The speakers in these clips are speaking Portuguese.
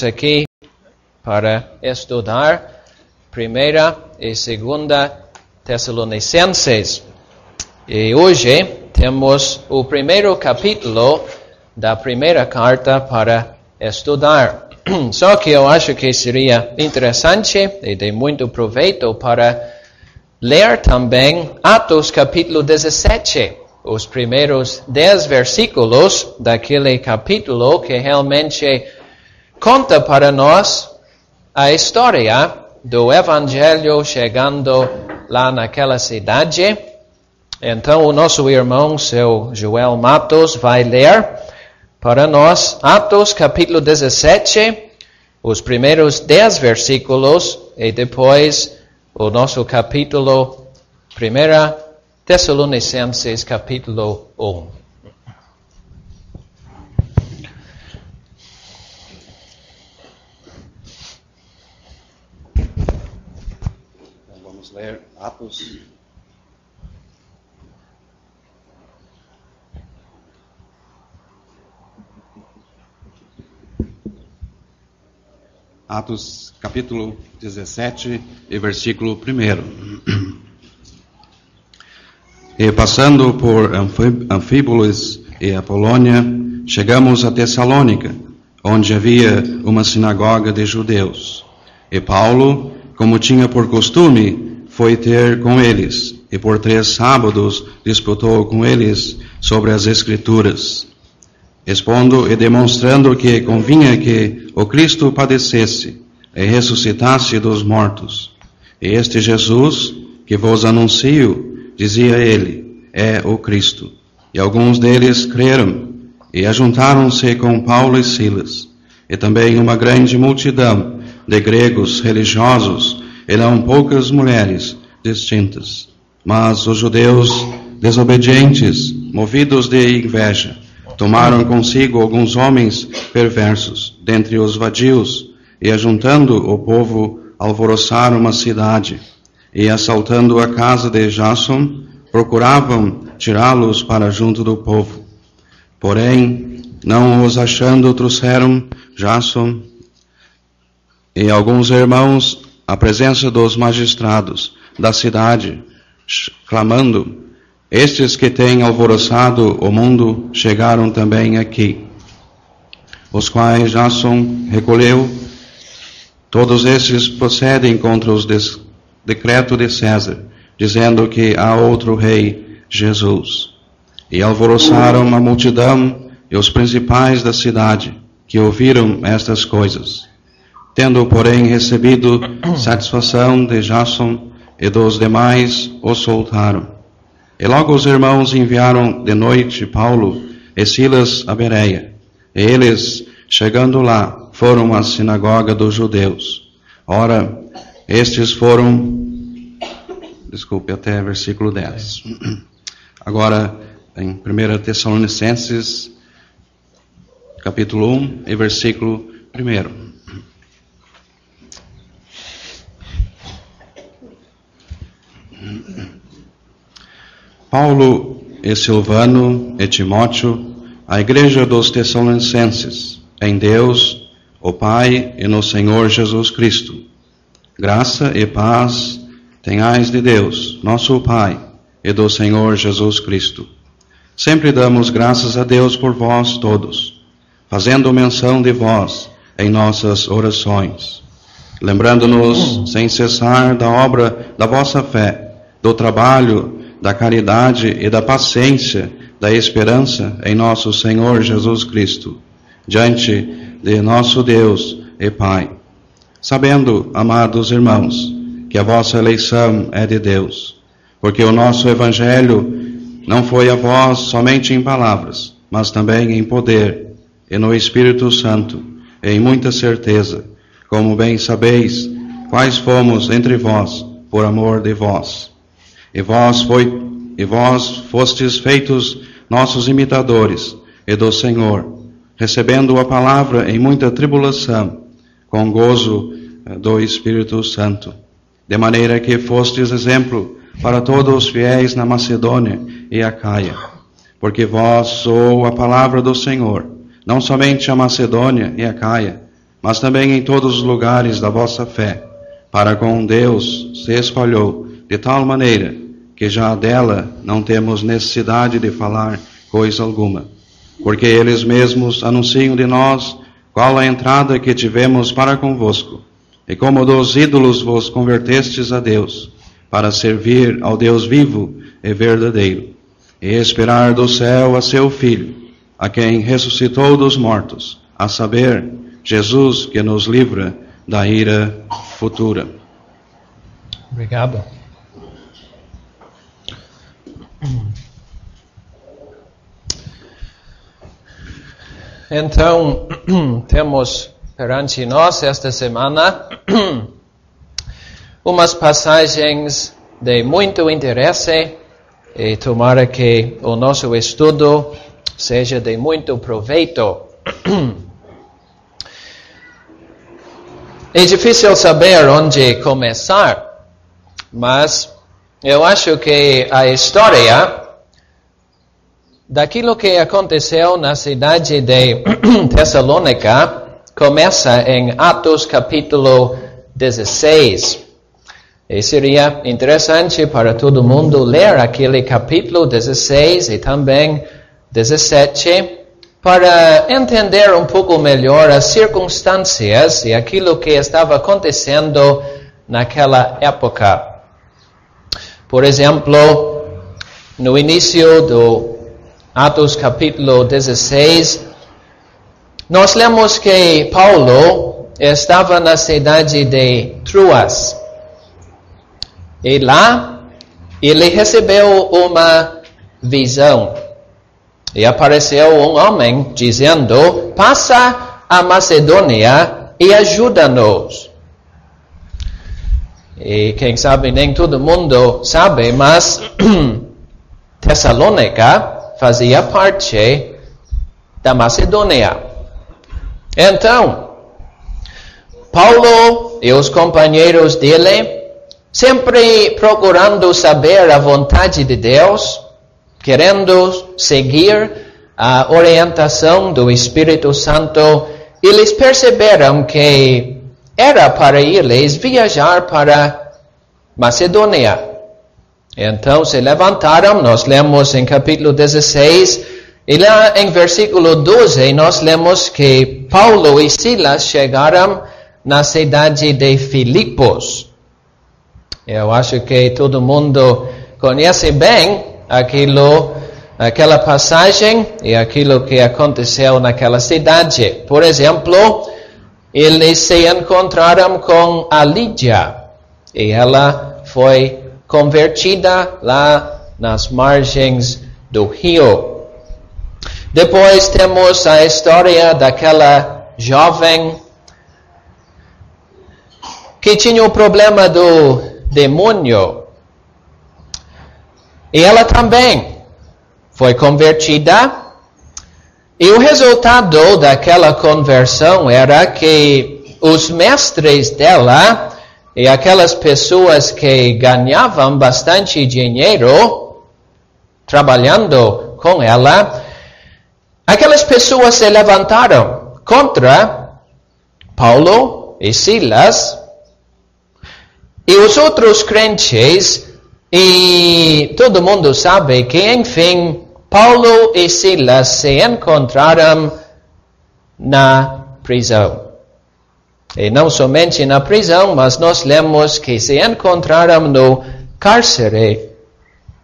aqui para estudar 1ª e 2ª Tessalonicenses. E hoje temos o primeiro capítulo da primeira carta para estudar. Só que eu acho que seria interessante e de muito proveito para ler também Atos capítulo 17, os primeiros 10 versículos daquele capítulo que realmente conta para nós a história do Evangelho chegando lá naquela cidade. Então o nosso irmão, seu Joel Matos, vai ler para nós Atos capítulo 17, os primeiros 10 versículos, e depois o nosso capítulo 1 Tessalonicenses capítulo 1. Então vamos ler Atos. Atos capítulo 17 e versículo 1. E passando por Anfípolis e Apolônia, chegamos a Tessalônica, onde havia uma sinagoga de judeus. E Paulo, como tinha por costume, foi ter com eles, e por 3 sábados disputou com eles sobre as Escrituras, expondo e demonstrando que convinha que o Cristo padecesse e ressuscitasse dos mortos. E este Jesus, que vos anuncio, dizia ele, é o Cristo. E alguns deles creram, e ajuntaram-se com Paulo e Silas, e também uma grande multidão de gregos religiosos, e não poucas mulheres distintas. Mas os judeus desobedientes, movidos de inveja, tomaram consigo alguns homens perversos, dentre os vadios, e ajuntando o povo, alvoroçaram uma cidade, e assaltando a casa de Jasson, procuravam tirá-los para junto do povo. Porém, não os achando, trouxeram Jasson e alguns irmãos à presença dos magistrados da cidade, clamando: estes que têm alvoroçado o mundo chegaram também aqui, os quais Jasson recolheu. Todos estes procedem contra os decreto de César, dizendo que há outro rei, Jesus. E alvoroçaram a multidão e os principais da cidade, que ouviram estas coisas. Tendo, porém, recebido satisfação de Jasson e dos demais, o soltaram. E logo os irmãos enviaram de noite Paulo e Silas a Bereia. E eles, chegando lá, foram à sinagoga dos judeus. Ora, estes foram... até versículo 10. Agora, em 1 Tessalonicenses, capítulo 1 e versículo 1. Paulo e Silvano e Timóteo, a igreja dos Tessalonicenses, em Deus, o Pai e no Senhor Jesus Cristo. Graça e paz tenhais de Deus, nosso Pai, e do Senhor Jesus Cristo. Sempre damos graças a Deus por vós todos, fazendo menção de vós em nossas orações, lembrando-nos sem cessar da obra da vossa fé, do trabalho, da caridade e da paciência, da esperança em nosso Senhor Jesus Cristo, diante de nosso Deus e Pai. Sabendo, amados irmãos, que a vossa eleição é de Deus, porque o nosso Evangelho não foi a vós somente em palavras, mas também em poder, e no Espírito Santo, e em muita certeza, como bem sabeis, quais fomos entre vós, por amor de vós. E vós fostes feitos nossos imitadores, e do Senhor, recebendo a palavra em muita tribulação, com gozo do Espírito Santo, de maneira que fostes exemplo para todos os fiéis na Macedônia e Acaia, porque vós soou a palavra do Senhor, não somente a Macedônia e Acaia, mas também em todos os lugares da vossa fé, para com Deus se espalhou, de tal maneira que já dela não temos necessidade de falar coisa alguma, porque eles mesmos anunciam de nós qual a entrada que tivemos para convosco, e como dos ídolos vos convertestes a Deus, para servir ao Deus vivo e verdadeiro, e esperar do céu a seu Filho, a quem ressuscitou dos mortos, a saber, Jesus, que nos livra da ira futura. Obrigado. Então, temos perante nós esta semana umas passagens de muito interesse e tomara que o nosso estudo seja de muito proveito. É difícil saber onde começar, mas eu acho que a história daquilo que aconteceu na cidade de Tessalônica começa em Atos capítulo 16. E seria interessante para todo mundo ler aquele capítulo 16 e também 17 para entender um pouco melhor as circunstâncias e aquilo que estava acontecendo naquela época. Por exemplo, no início do Atos capítulo 16, nós lemos que Paulo estava na cidade de Troas. E lá, ele recebeu uma visão. E apareceu um homem dizendo, passa a Macedônia e ajuda-nos. E quem sabe, nem todo mundo sabe, mas Tessalônica fazia parte da Macedônia. Então, Paulo e os companheiros dele, sempre procurando saber a vontade de Deus, querendo seguir a orientação do Espírito Santo, eles perceberam que era para eles viajar para Macedônia. Então se levantaram, nós lemos em capítulo 16, e lá em versículo 12 nós lemos que Paulo e Silas chegaram na cidade de Filipos. Eu acho que todo mundo conhece bem aquela passagem e aquilo que aconteceu naquela cidade. Por exemplo, eles se encontraram com a Lídia e ela foi convertida lá nas margens do rio. Depois temos a história daquela jovem que tinha o problema do demônio. E ela também foi convertida. E o resultado daquela conversão era que os mestres dela e aquelas pessoas que ganhavam bastante dinheiro trabalhando com ela, aquelas pessoas se levantaram contra Paulo e Silas e os outros crentes. E todo mundo sabe que, enfim, Paulo e Silas se encontraram na prisão. E não somente na prisão, mas nós lemos que se encontraram no cárcere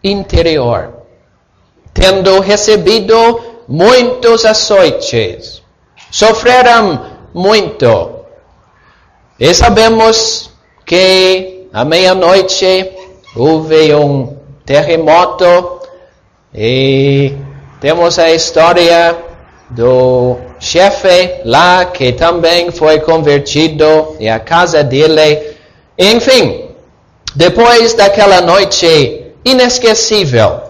interior, tendo recebido muitos açoites. Sofreram muito. E sabemos que à meia-noite houve um terremoto e temos a história do chefe lá que também foi convertido e a casa dele. Enfim, depois daquela noite inesquecível,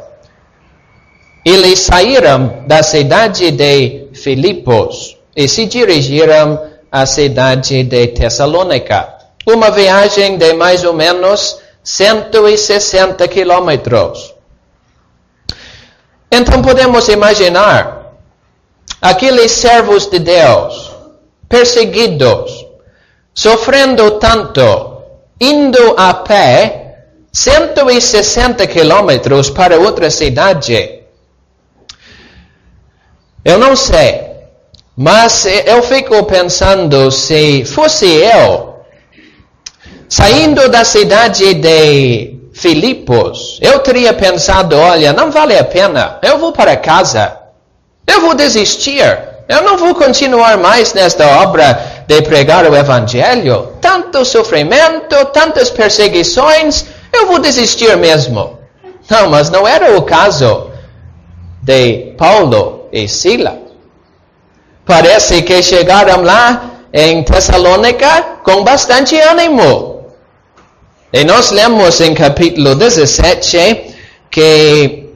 eles saíram da cidade de Filipos e se dirigiram à cidade de Tessalônica. Uma viagem de mais ou menos 160 quilômetros. Então podemos imaginar aqueles servos de Deus perseguidos, sofrendo tanto, indo a pé 160 quilômetros para outra cidade. Eu não sei, mas eu fico pensando, se fosse eu, saindo da cidade de Filipos, eu teria pensado, olha, não vale a pena, eu vou para casa, eu vou desistir, eu não vou continuar mais nesta obra de pregar o Evangelho, tanto sofrimento, tantas perseguições, eu vou desistir mesmo. Não, mas não era o caso de Paulo e Sila. Parece que chegaram lá em Tessalônica com bastante ânimo. E nós lemos em capítulo 17 que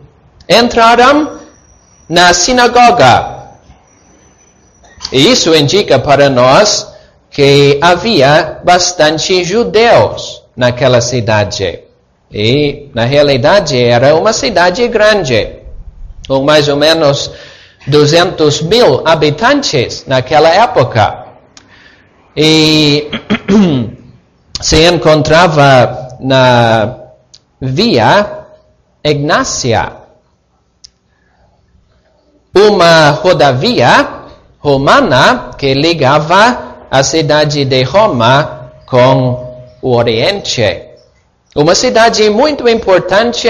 entraram na sinagoga. E isso indica para nós que havia bastante judeus naquela cidade. E, na realidade, era uma cidade grande, com mais ou menos 200 mil habitantes naquela época. E se encontrava na Via Egnácia, uma rodovia romana que ligava a cidade de Roma com o Oriente. Uma cidade muito importante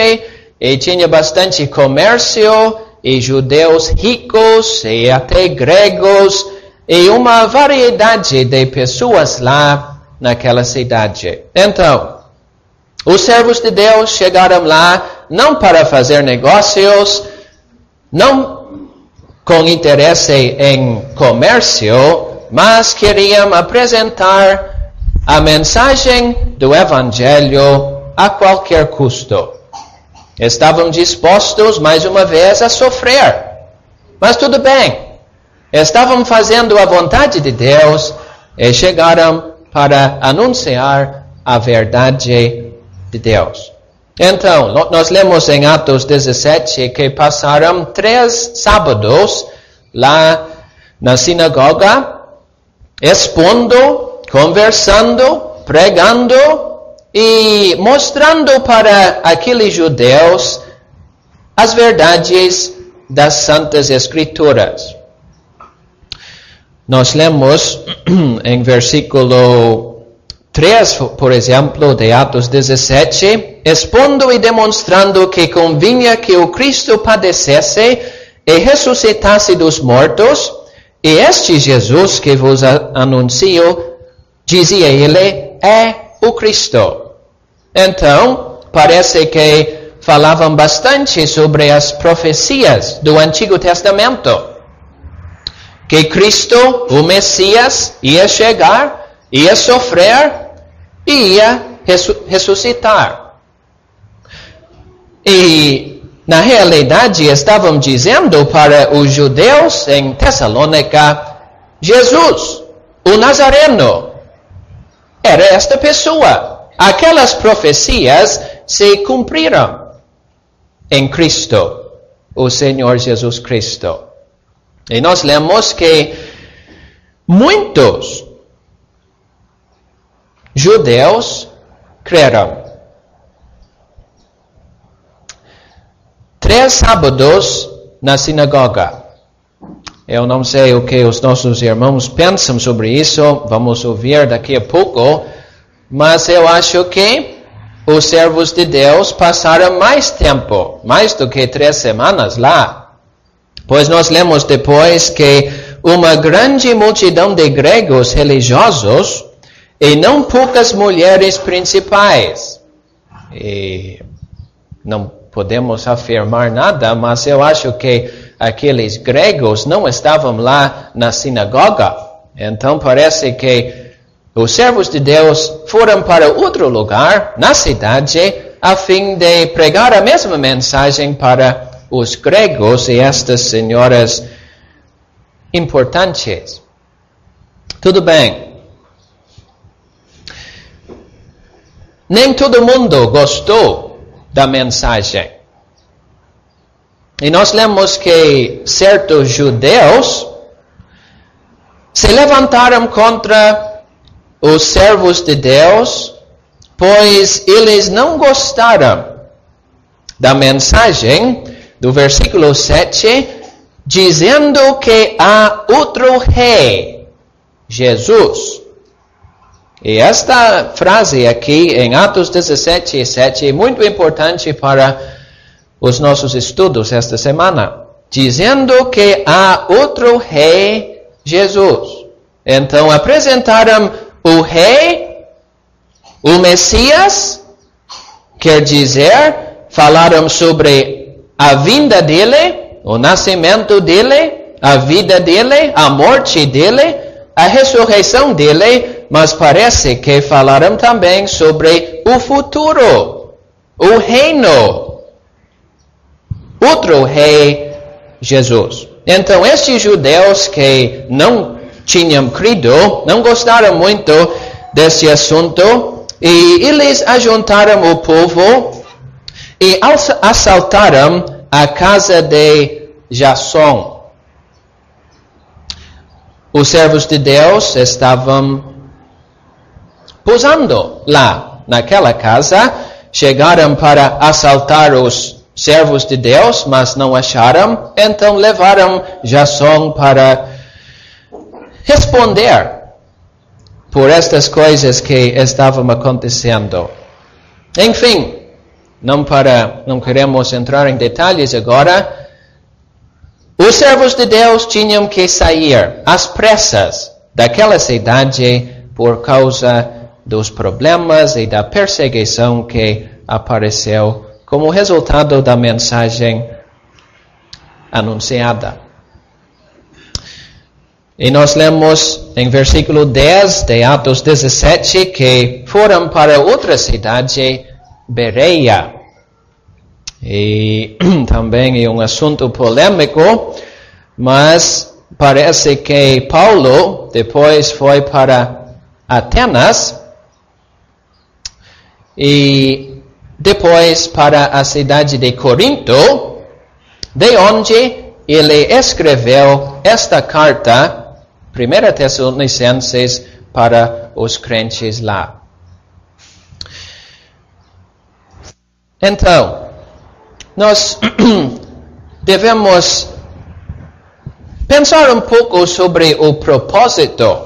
e tinha bastante comércio e judeus ricos e até gregos e uma variedade de pessoas lá naquela cidade. Então, os servos de Deus chegaram lá não para fazer negócios, não com interesse em comércio, mas queriam apresentar a mensagem do Evangelho a qualquer custo. Estavam dispostos, mais uma vez, a sofrer. Mas tudo bem. Estavam fazendo a vontade de Deus e chegaram para anunciar a verdade de Deus. Então, nós lemos em Atos 17 que passaram 3 sábados lá na sinagoga, expondo, conversando, pregando e mostrando para aqueles judeus as verdades das Santas Escrituras. Nós lemos em versículo 3, por exemplo, de Atos 17, expondo e demonstrando que convinha que o Cristo padecesse e ressuscitasse dos mortos, e este Jesus que vos anuncio, dizia ele, é o Cristo. Então, parece que falavam bastante sobre as profecias do Antigo Testamento. Que Cristo, o Messias, ia chegar, ia sofrer e ia ressuscitar. E, na realidade, estavam dizendo para os judeus em Tessalônica, Jesus, o Nazareno, era esta pessoa. Aquelas profecias se cumpriram em Cristo, o Senhor Jesus Cristo. E nós lemos que muitos judeus creram. 3 sábados na sinagoga. Eu não sei o que os nossos irmãos pensam sobre isso, vamos ouvir daqui a pouco, mas eu acho que os servos de Deus passaram mais tempo, mais do que 3 semanas lá. Pois nós lemos depois que uma grande multidão de gregos religiosos e não poucas mulheres principais. E não podemos afirmar nada, mas eu acho que aqueles gregos não estavam lá na sinagoga. Então parece que os servos de Deus foram para outro lugar, na cidade, a fim de pregar a mesma mensagem para os gregos e estas senhoras importantes. Tudo bem. Nem todo mundo gostou da mensagem. E nós lemos que certos judeus se levantaram contra os servos de Deus, pois eles não gostaram da mensagem do versículo 7, dizendo que há outro rei, Jesus. E esta frase aqui em Atos 17, 7 é muito importante para os nossos estudos esta semana. Dizendo que há outro rei, Jesus. Então apresentaram o rei, o Messias, quer dizer, falaram sobre a vinda dele, o nascimento dele, a vida dele, a morte dele, a ressurreição dele, mas parece que falaram também sobre o futuro, o reino, outro rei, Jesus. Então, estes judeus que não tinham crido, não gostaram muito desse assunto, e eles ajuntaram o povo e assaltaram a casa de Jasson. Os servos de Deus estavam posando lá, naquela casa, chegaram para assaltar os servos de Deus, mas não acharam, então levaram Jasson para responder por estas coisas que estavam acontecendo. Enfim, não queremos entrar em detalhes agora. Os servos de Deus tinham que sair às pressas daquela cidade por causa dos problemas e da perseguição que apareceu como resultado da mensagem anunciada. E nós lemos em versículo 10 de Atos 17 que foram para outra cidade, Bereia. E também é um assunto polêmico, mas parece que Paulo depois foi para Atenas e depois para a cidade de Corinto, de onde ele escreveu esta carta, 1 Tessalonicenses, para os crentes lá. Então, nós devemos pensar um pouco sobre o propósito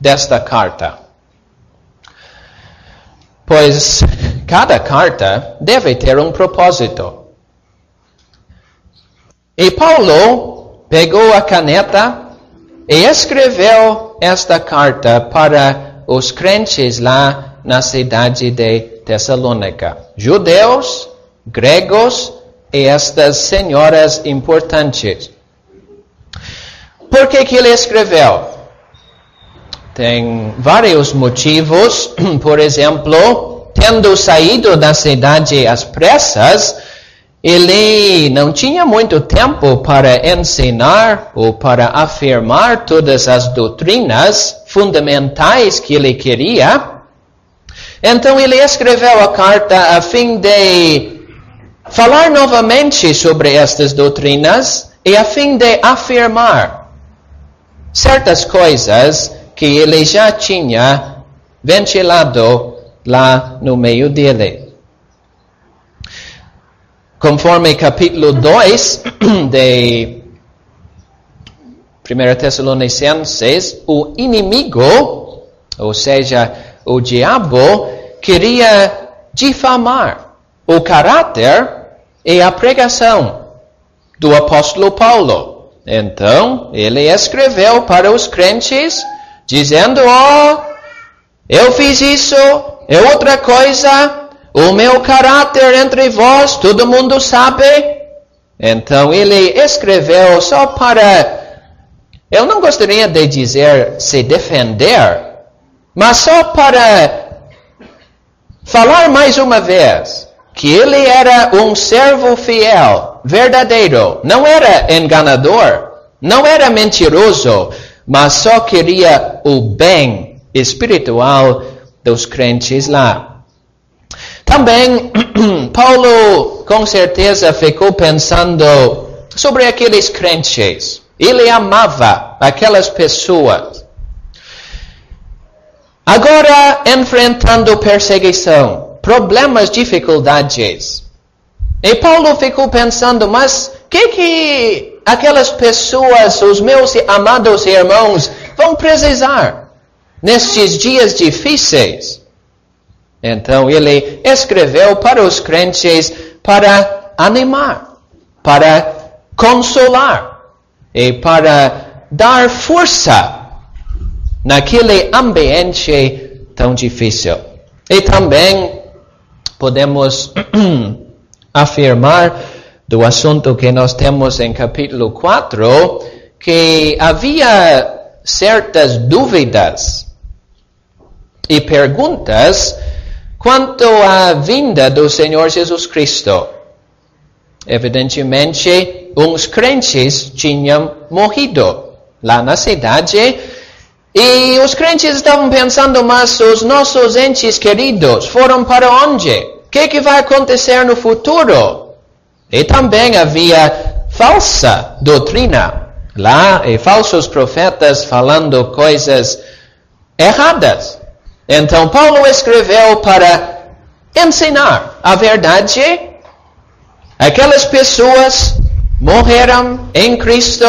desta carta. Pois cada carta deve ter um propósito. E Paulo pegou a caneta e escreveu esta carta para os crentes lá na cidade de Tessalônica. Judeus, gregos e estas senhoras importantes. Por que ele escreveu? Tem vários motivos. Por exemplo, tendo saído da cidade às pressas, ele não tinha muito tempo para ensinar ou para afirmar todas as doutrinas fundamentais que ele queria. Então ele escreveu a carta a fim de falar novamente sobre estas doutrinas e a fim de afirmar certas coisas que ele já tinha ventilado lá no meio dele. Conforme capítulo 2 de 1 Tessalonicenses, o inimigo, ou seja, o diabo, queria difamar o caráter e a pregação do apóstolo Paulo. Então, ele escreveu para os crentes, dizendo, eu fiz isso, é outra coisa, o meu caráter entre vós, todo mundo sabe. Então, ele escreveu só para, eu não gostaria de dizer se defender, mas só para falar mais uma vez que ele era um servo fiel, verdadeiro, não era enganador, não era mentiroso, mas só queria o bem espiritual dos crentes lá. Também, Paulo com certeza ficou pensando sobre aqueles crentes. Ele amava aquelas pessoas agora enfrentando perseguição, problemas, dificuldades. E Paulo ficou pensando, mas que aquelas pessoas, os meus amados irmãos, vão precisar nestes dias difíceis? Então ele escreveu para os crentes para animar, para consolar e para dar força naquele ambiente tão difícil. E também podemos afirmar do assunto que nós temos em capítulo 4, que havia certas dúvidas e perguntas quanto à vinda do Senhor Jesus Cristo. Evidentemente, uns crentes tinham morrido lá na cidade, e os crentes estavam pensando, mas os nossos entes queridos foram para onde? O que vai acontecer no futuro? E também havia falsa doutrina lá, e falsos profetas falando coisas erradas. Então Paulo escreveu para ensinar a verdade. Aquelas pessoas morreram em Cristo,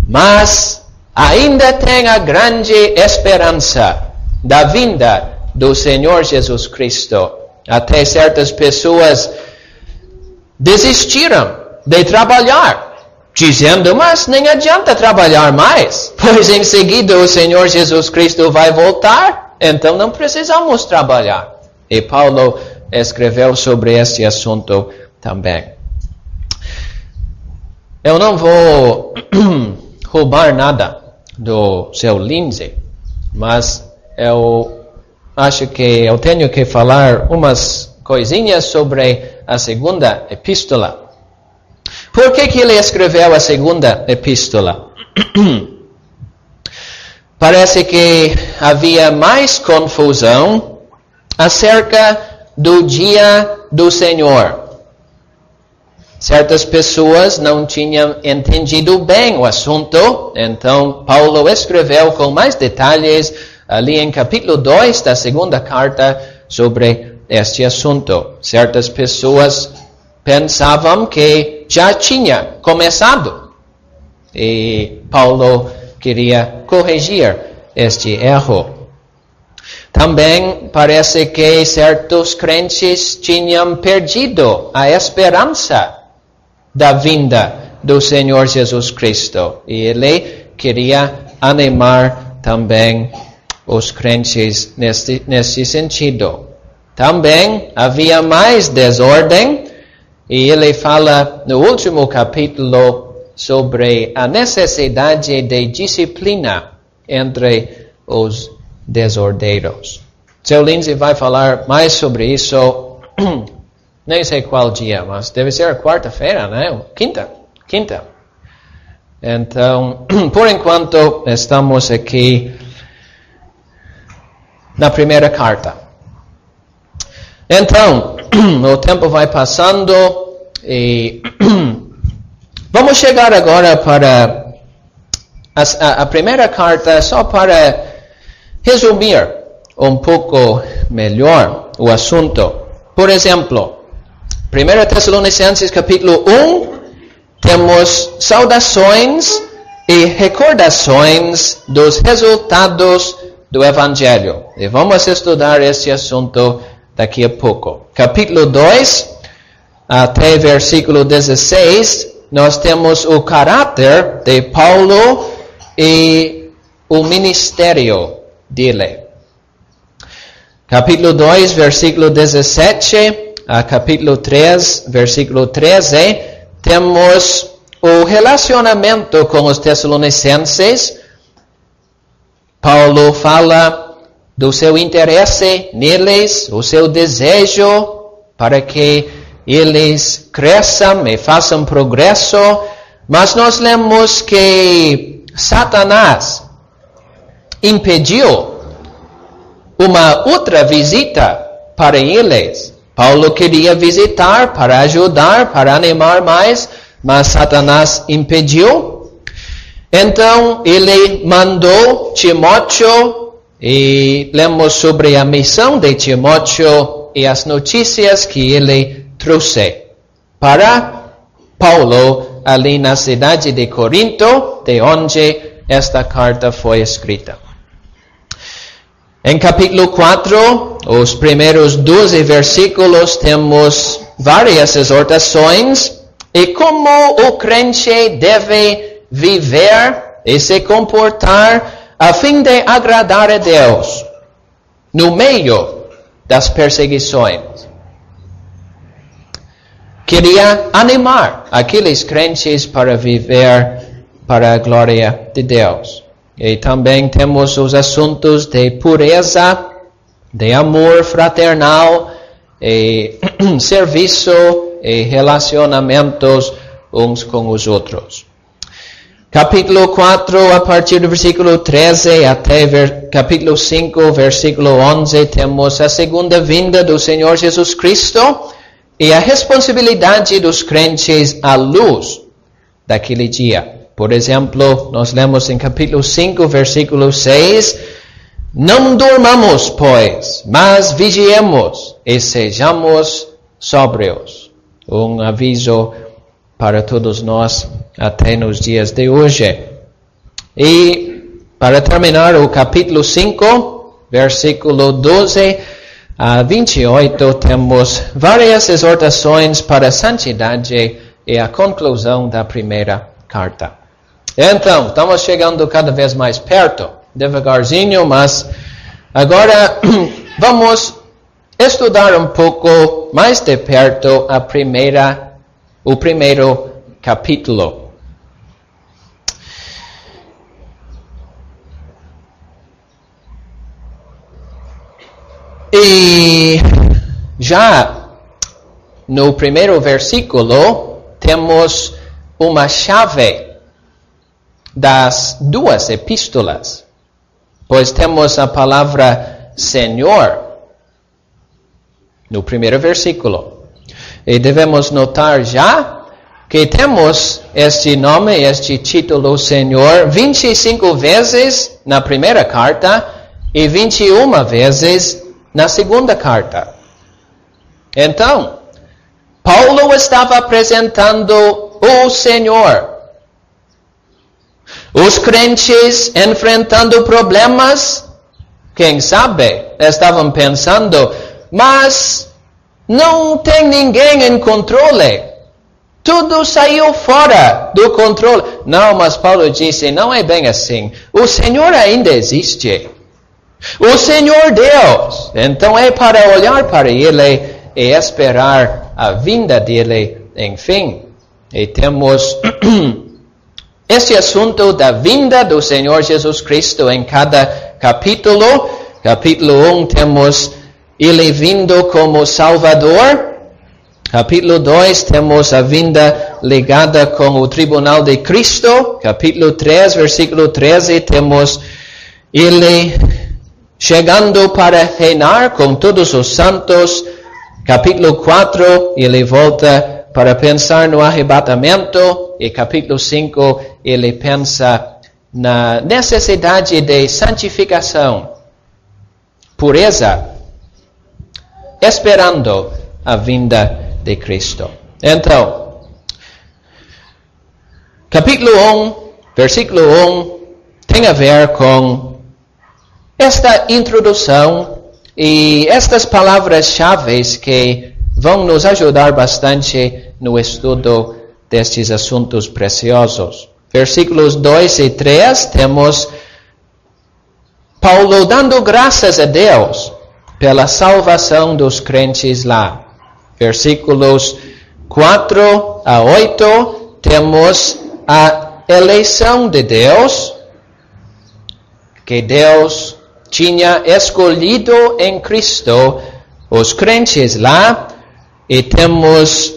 mas ainda tem a grande esperança da vinda do Senhor Jesus Cristo. Até certas pessoas desistiram de trabalhar, dizendo, mas nem adianta trabalhar mais, pois em seguida o Senhor Jesus Cristo vai voltar, então não precisamos trabalhar. E Paulo escreveu sobre este assunto também. Eu não vou roubar nada do seu Lindsay, mas eu acho que eu tenho que falar umas coisinhas sobre a segunda epístola. Por que ele escreveu a segunda epístola? Parece que havia mais confusão acerca do dia do Senhor. Certas pessoas não tinham entendido bem o assunto, então Paulo escreveu com mais detalhes ali em capítulo 2 da segunda carta sobre este assunto. Certas pessoas pensavam que já tinha começado, e Paulo queria corrigir este erro. Também parece que certos crentes tinham perdido a esperança da vinda do Senhor Jesus Cristo, e ele queria animar também os crentes nesse sentido. Também havia mais desordem, e ele fala no último capítulo sobre a necessidade de disciplina entre os desordeiros. Seu Lindsay vai falar mais sobre isso, nem sei qual dia, mas deve ser a quarta-feira, né? Quinta. Então, por enquanto, estamos aqui na primeira carta. Então, o tempo vai passando e vamos chegar agora para a primeira carta, só para resumir um pouco melhor o assunto. Por exemplo, 1 Tessalonicenses capítulo 1, temos saudações e recordações dos resultados do Evangelho. E vamos estudar esse assunto daqui a pouco. Capítulo 2, até versículo 16, nós temos o caráter de Paulo e o ministério dele. Capítulo 2, versículo 17, a capítulo 3, versículo 13, temos o relacionamento com os Tessalonicenses. Paulo fala do seu interesse neles, o seu desejo para que eles cresçam e façam progresso, mas nós lemos que Satanás impediu uma outra visita para eles. Paulo queria visitar para ajudar, para animar mais, mas Satanás impediu. Então ele mandou Timóteo E lemos sobre a missão de Timóteo e as notícias que ele trouxe para Paulo ali na cidade de Corinto, de onde esta carta foi escrita. Em capítulo 4, os primeiros 12 versículos, temos várias exortações e como o crente deve viver e se comportar a fim de agradar a Deus no meio das perseguições. Queria animar aqueles crentes para viver para a glória de Deus. E também temos os assuntos de pureza, de amor fraternal, e serviço e relacionamentos uns com os outros. Capítulo 4, a partir do versículo 13 até capítulo 5, versículo 11, temos a segunda vinda do Senhor Jesus Cristo e a responsabilidade dos crentes à luz daquele dia. Por exemplo, nós lemos em capítulo 5, versículo 6, não dormamos, pois, mas vigiemos e sejamos sóbrios. Um aviso para todos nós até nos dias de hoje. E para terminar o capítulo 5, versículo 12 a 28, temos várias exortações para a santidade e a conclusão da primeira carta. Então, estamos chegando cada vez mais perto, devagarzinho, mas agora vamos estudar um pouco mais de perto o primeiro capítulo. E já no primeiro versículo temos uma chave das duas epístolas, pois temos a palavra Senhor no primeiro versículo. E devemos notar já que temos este nome, este título Senhor, 25 vezes na primeira carta e 21 vezes na segunda carta. Então, Paulo estava apresentando o Senhor. Os crentes enfrentando problemas, quem sabe, estavam pensando, mas não tem ninguém em controle. Tudo saiu fora do controle. Não, mas Paulo disse, não é bem assim. O Senhor ainda existe. O Senhor Deus. Então é para olhar para Ele e esperar a vinda dEle, enfim. E temos este assunto da vinda do Senhor Jesus Cristo em cada capítulo. Capítulo 1 temos Ele vindo como Salvador. Capítulo 2 temos a vinda ligada com o tribunal de Cristo. Capítulo 3, versículo 13, temos Ele chegando para reinar com todos os santos. Capítulo 4, Ele volta para pensar no arrebatamento. E capítulo 5, Ele pensa na necessidade de santificação, pureza, esperando a vinda de Cristo. Então, capítulo 1, versículo 1, tem a ver com esta introdução e estas palavras-chave que vão nos ajudar bastante no estudo destes assuntos preciosos. Versículos 2 e 3, temos Paulo dando graças a Deus pela salvação dos crentes lá. Versículos 4 a 8, temos a eleição de Deus, que Deus tinha escolhido em Cristo os crentes lá, e temos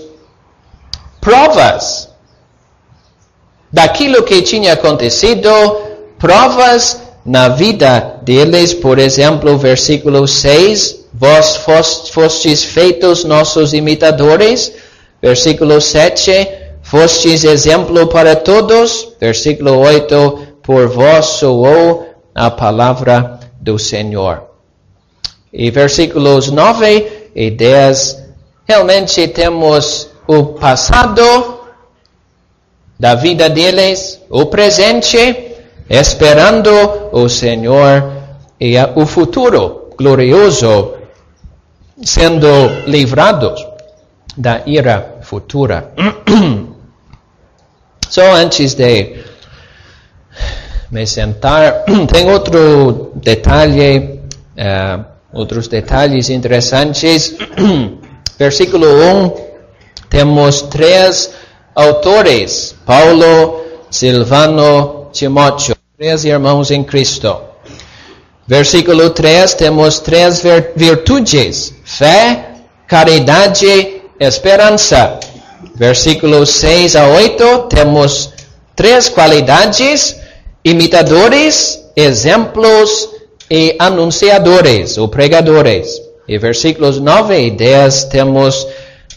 provas daquilo que tinha acontecido, provas na vida deles. Por exemplo, versículo 6, vós fostes feitos nossos imitadores. Versículo 7, fostes exemplo para todos. Versículo 8, por vós soou a palavra do Senhor. E versículos 9 e 10, realmente temos o passado da vida deles, o presente, esperando o Senhor, e o futuro glorioso, sendo livrados da ira futura. Só antes de me sentar, tem outro detalhe, outros detalhes interessantes. Versículo 1, temos 3 autores, Paulo, Silvano, Timóteo, 3 irmãos em Cristo. Versículo 3, temos 3 virtudes, fé, caridade, esperança. Versículos 6 a 8, temos 3 qualidades, imitadores, exemplos e anunciadores, ou pregadores. E versículos 9 e 10, temos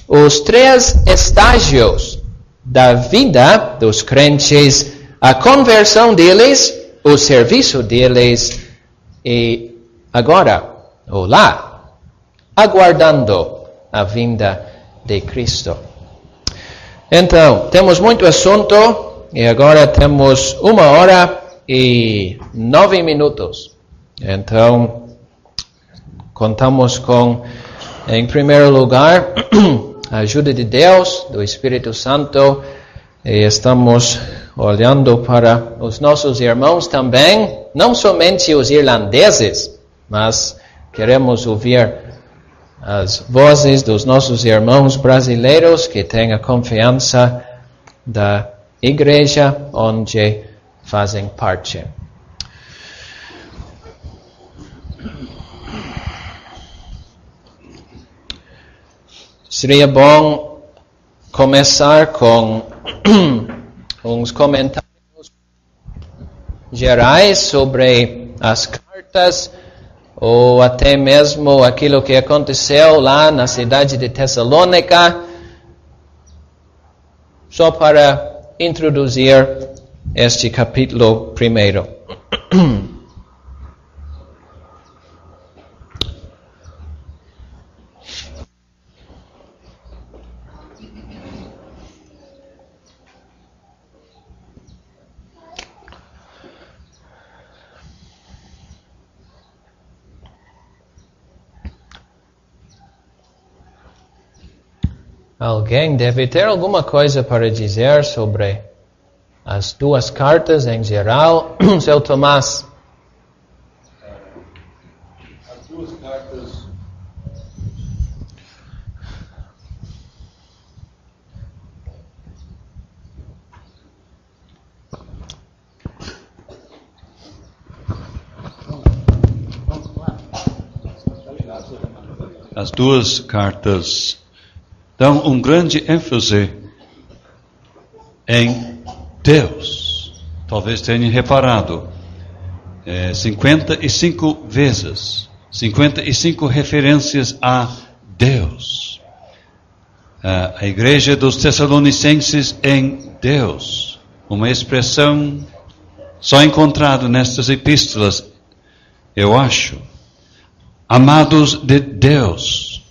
os 3 estágios da vida dos crentes, a conversão deles, o serviço deles, e agora, ou lá, aguardando a vinda de Cristo. Então, temos muito assunto, e agora temos 1 hora e 9 minutos. Então, contamos com, em primeiro lugar, a ajuda de Deus, do Espírito Santo, e estamos olhando para os nossos irmãos também, não somente os irlandeses, mas queremos ouvir as vozes dos nossos irmãos brasileiros que têm a confiança da igreja onde fazem parte. Seria bom começar com uns comentários gerais sobre as cartas, ou até mesmo aquilo que aconteceu lá na cidade de Tessalônica, só para introduzir este capítulo primeiro. Alguém deve ter alguma coisa para dizer sobre as 2 cartas em geral? Seu Tomás. As 2 cartas. As 2 cartas dão um grande ênfase em Deus. Talvez tenham reparado, 55 vezes, 55 referências a Deus. A igreja dos Tessalonicenses em Deus, uma expressão só encontrada nestas epístolas, eu acho. Amados de Deus,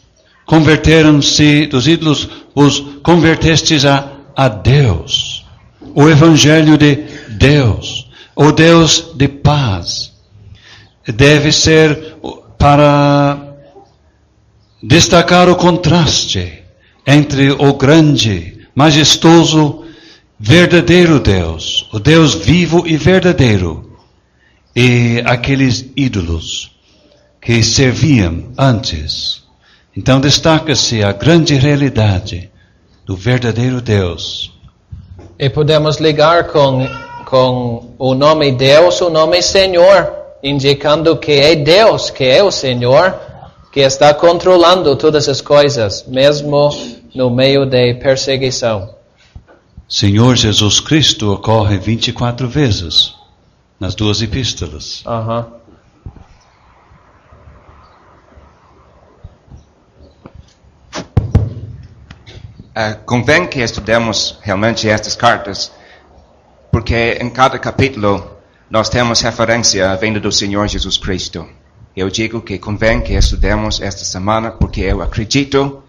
converteram-se dos ídolos, os convertestes a Deus, o Evangelho de Deus, o Deus de paz. Deve ser para destacar o contraste entre o grande, majestoso, verdadeiro Deus, o Deus vivo e verdadeiro, e aqueles ídolos que serviam antes. Então destaca-se a grande realidade do verdadeiro Deus. E podemos ligar com o nome Deus, o nome Senhor, indicando que é Deus, que é o Senhor, que está controlando todas as coisas, mesmo no meio de perseguição. Senhor Jesus Cristo ocorre 24 vezes nas 2 epístolas. Convém que estudemos realmente estas cartas, porque em cada capítulo nós temos referência à vinda do Senhor Jesus Cristo. Eu digo que convém que estudemos esta semana, porque eu acredito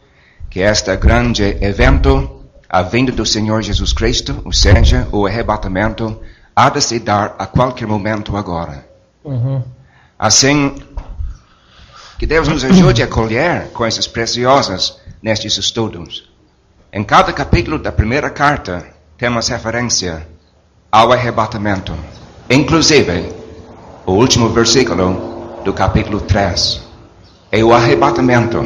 que este grande evento, a vinda do Senhor Jesus Cristo, ou seja, o arrebatamento, há de se dar a qualquer momento agora. Assim, que Deus nos ajude a colher coisas preciosas nestes estudos. Em cada capítulo da primeira carta, temos referência ao arrebatamento. Inclusive, o último versículo do capítulo 3 é o arrebatamento.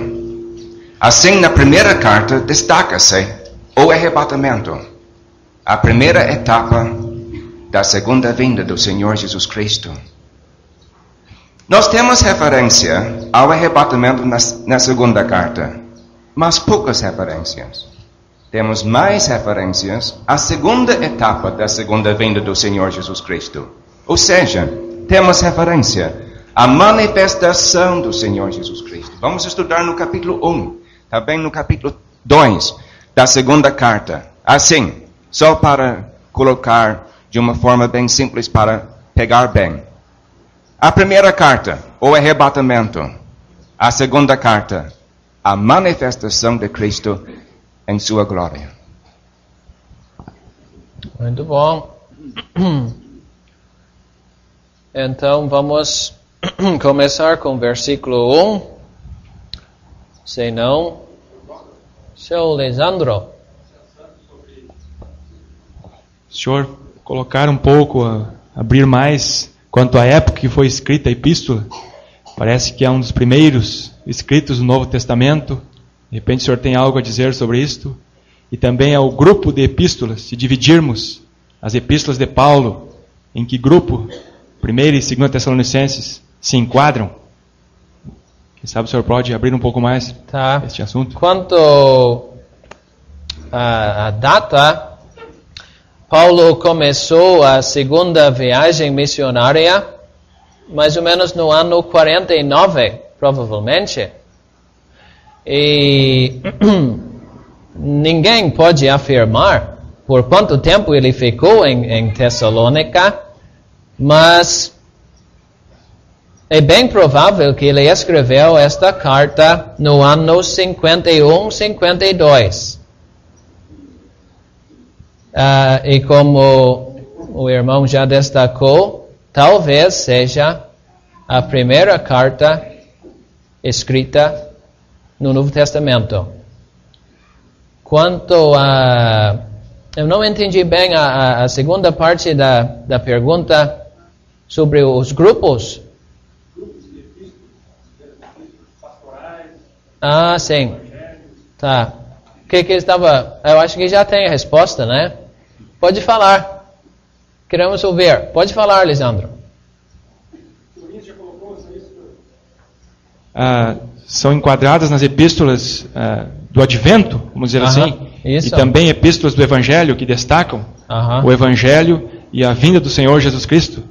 Assim, na primeira carta, destaca-se o arrebatamento, a primeira etapa da segunda vinda do Senhor Jesus Cristo. Nós temos referência ao arrebatamento na segunda carta, mas poucas referências. Temos mais referências à segunda etapa da segunda vinda do Senhor Jesus Cristo. Ou seja, temos referência à manifestação do Senhor Jesus Cristo. Vamos estudar no capítulo 1, também no capítulo 2 da segunda carta. Assim, só para colocar de uma forma bem simples para pegar bem. A primeira carta, o arrebatamento. A segunda carta, a manifestação de Cristo em sua glória. Muito bom. Então vamos começar com o versículo 1. Se não, seu Lisandro. Senhor, colocar um pouco, abrir mais quanto à época que foi escrita a epístola. Parece que é um dos primeiros escritos do Novo Testamento. De repente o senhor tem algo a dizer sobre isto. E também ao grupo de epístolas, se dividirmos as epístolas de Paulo, em que grupo 1 e 2 Tessalonicenses se enquadram. Quem sabe o senhor pode abrir um pouco mais este assunto? Quanto à data, Paulo começou a segunda viagem missionária mais ou menos no ano 49, provavelmente. E ninguém pode afirmar por quanto tempo ele ficou em Tessalônica, mas é bem provável que ele escreveu esta carta no ano 51, 52. E como o irmão já destacou, talvez seja a primeira carta escrita no Novo Testamento. Quanto a... Eu não entendi bem a segunda parte da pergunta sobre os grupos. Ah, sim. Tá. O que estava... Eu acho que já tem a resposta, né? Pode falar. Queremos ouvir. Pode falar, Lisandro. São enquadradas nas epístolas do Advento, vamos dizer assim, isso. E também epístolas do Evangelho que destacam o Evangelho e a vinda do Senhor Jesus Cristo.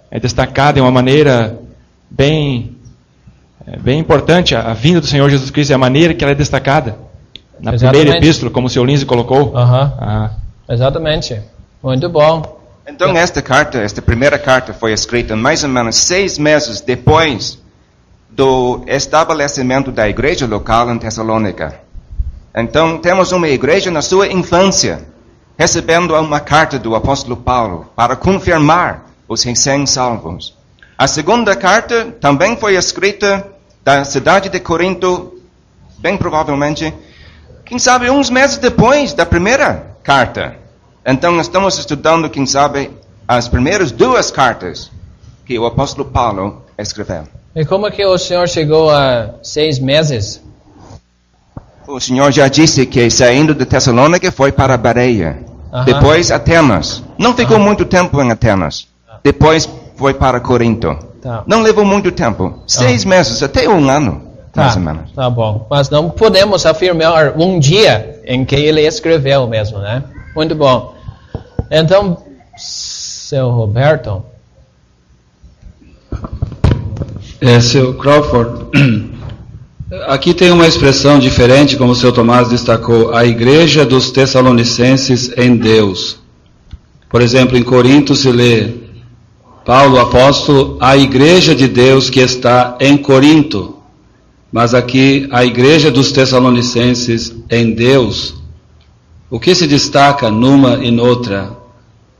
É destacada de uma maneira bem importante. A vinda do Senhor Jesus Cristo é a maneira que ela é destacada na primeira epístola, como o Sr. Lindsay colocou. Exatamente. Muito bom. Então esta primeira carta foi escrita mais ou menos 6 meses depois do estabelecimento da igreja local em Tessalônica. Então, temos uma igreja na sua infância, recebendo uma carta do apóstolo Paulo para confirmar os recém-salvos. A segunda carta também foi escrita da cidade de Corinto, bem provavelmente, quem sabe, uns meses depois da primeira carta. Então, estamos estudando, quem sabe, as primeiras 2 cartas que o apóstolo Paulo escreveu. E como que o senhor chegou a 6 meses? O senhor já disse que saindo de Tessalônica foi para Bereia. Depois Atenas. Não ficou muito tempo em Atenas. Depois foi para Corinto. Não levou muito tempo. 6 meses, até 1 ano, mais ou menos. Tá bom. Mas não podemos afirmar um dia em que ele escreveu mesmo, né? Muito bom. Então, seu Roberto... Seu Crawford, aqui tem uma expressão diferente, como o seu Tomás destacou, a igreja dos Tessalonicenses em Deus. Por exemplo, em Corinto se lê Paulo, apóstolo, a igreja de Deus que está em Corinto, mas aqui a igreja dos Tessalonicenses em Deus. O que se destaca numa e noutra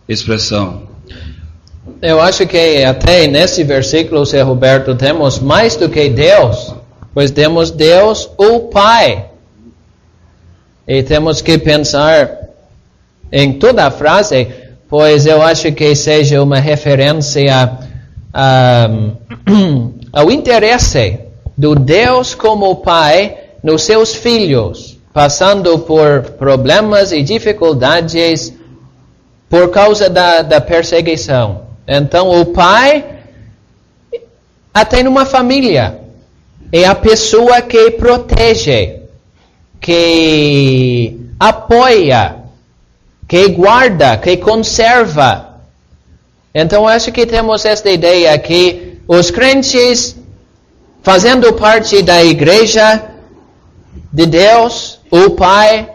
expressão? Eu acho que até nesse versículo, Sr. Roberto, temos mais do que Deus, pois temos Deus, o Pai. E temos que pensar em toda a frase, pois eu acho que seja uma referência ao interesse do Deus como Pai nos seus filhos, passando por problemas e dificuldades por causa da perseguição. Então o Pai, até numa família, é a pessoa que protege, que apoia, que guarda, que conserva. Então acho que temos esta ideia que os crentes, fazendo parte da igreja de Deus, o Pai,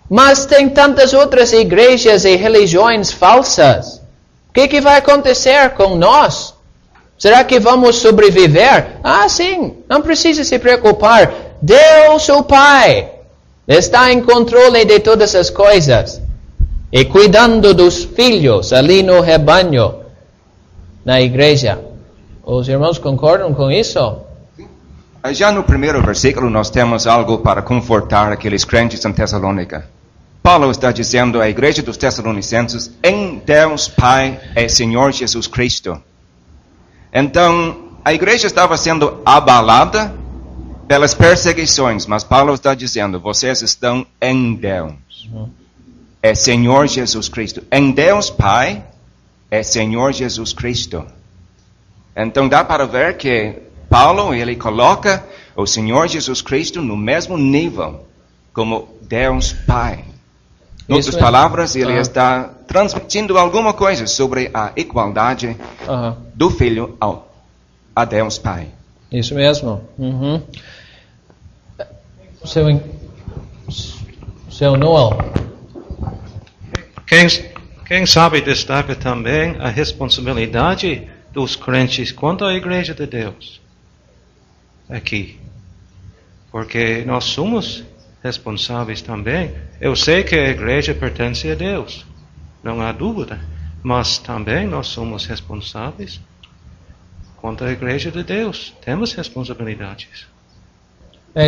mas tem tantas outras igrejas e religiões falsas. O que vai acontecer com nós? Será que vamos sobreviver? Ah, sim, não precisa se preocupar. Deus, o Pai, está em controle de todas as coisas e cuidando dos filhos ali no rebanho, na igreja. Os irmãos concordam com isso? Já no primeiro versículo nós temos algo para confortar aqueles crentes em Tessalônica. Paulo está dizendo à igreja dos Tessalonicenses, em Deus Pai é Senhor Jesus Cristo. Então, a igreja estava sendo abalada pelas perseguições, mas Paulo está dizendo, vocês estão em Deus. É Senhor Jesus Cristo. Em Deus Pai é Senhor Jesus Cristo. Então dá para ver que Paulo, ele coloca o Senhor Jesus Cristo no mesmo nível como Deus Pai. Em outras palavras, ele está transmitindo alguma coisa sobre a igualdade do Filho a Deus Pai. Isso mesmo. Seu Noel. Quem sabe destaca também a responsabilidade dos crentes quanto à igreja de Deus aqui. Porque nós somos responsáveis também. Eu sei que a igreja pertence a Deus, não há dúvida, mas também nós somos responsáveis quanto à igreja de Deus. Temos responsabilidades.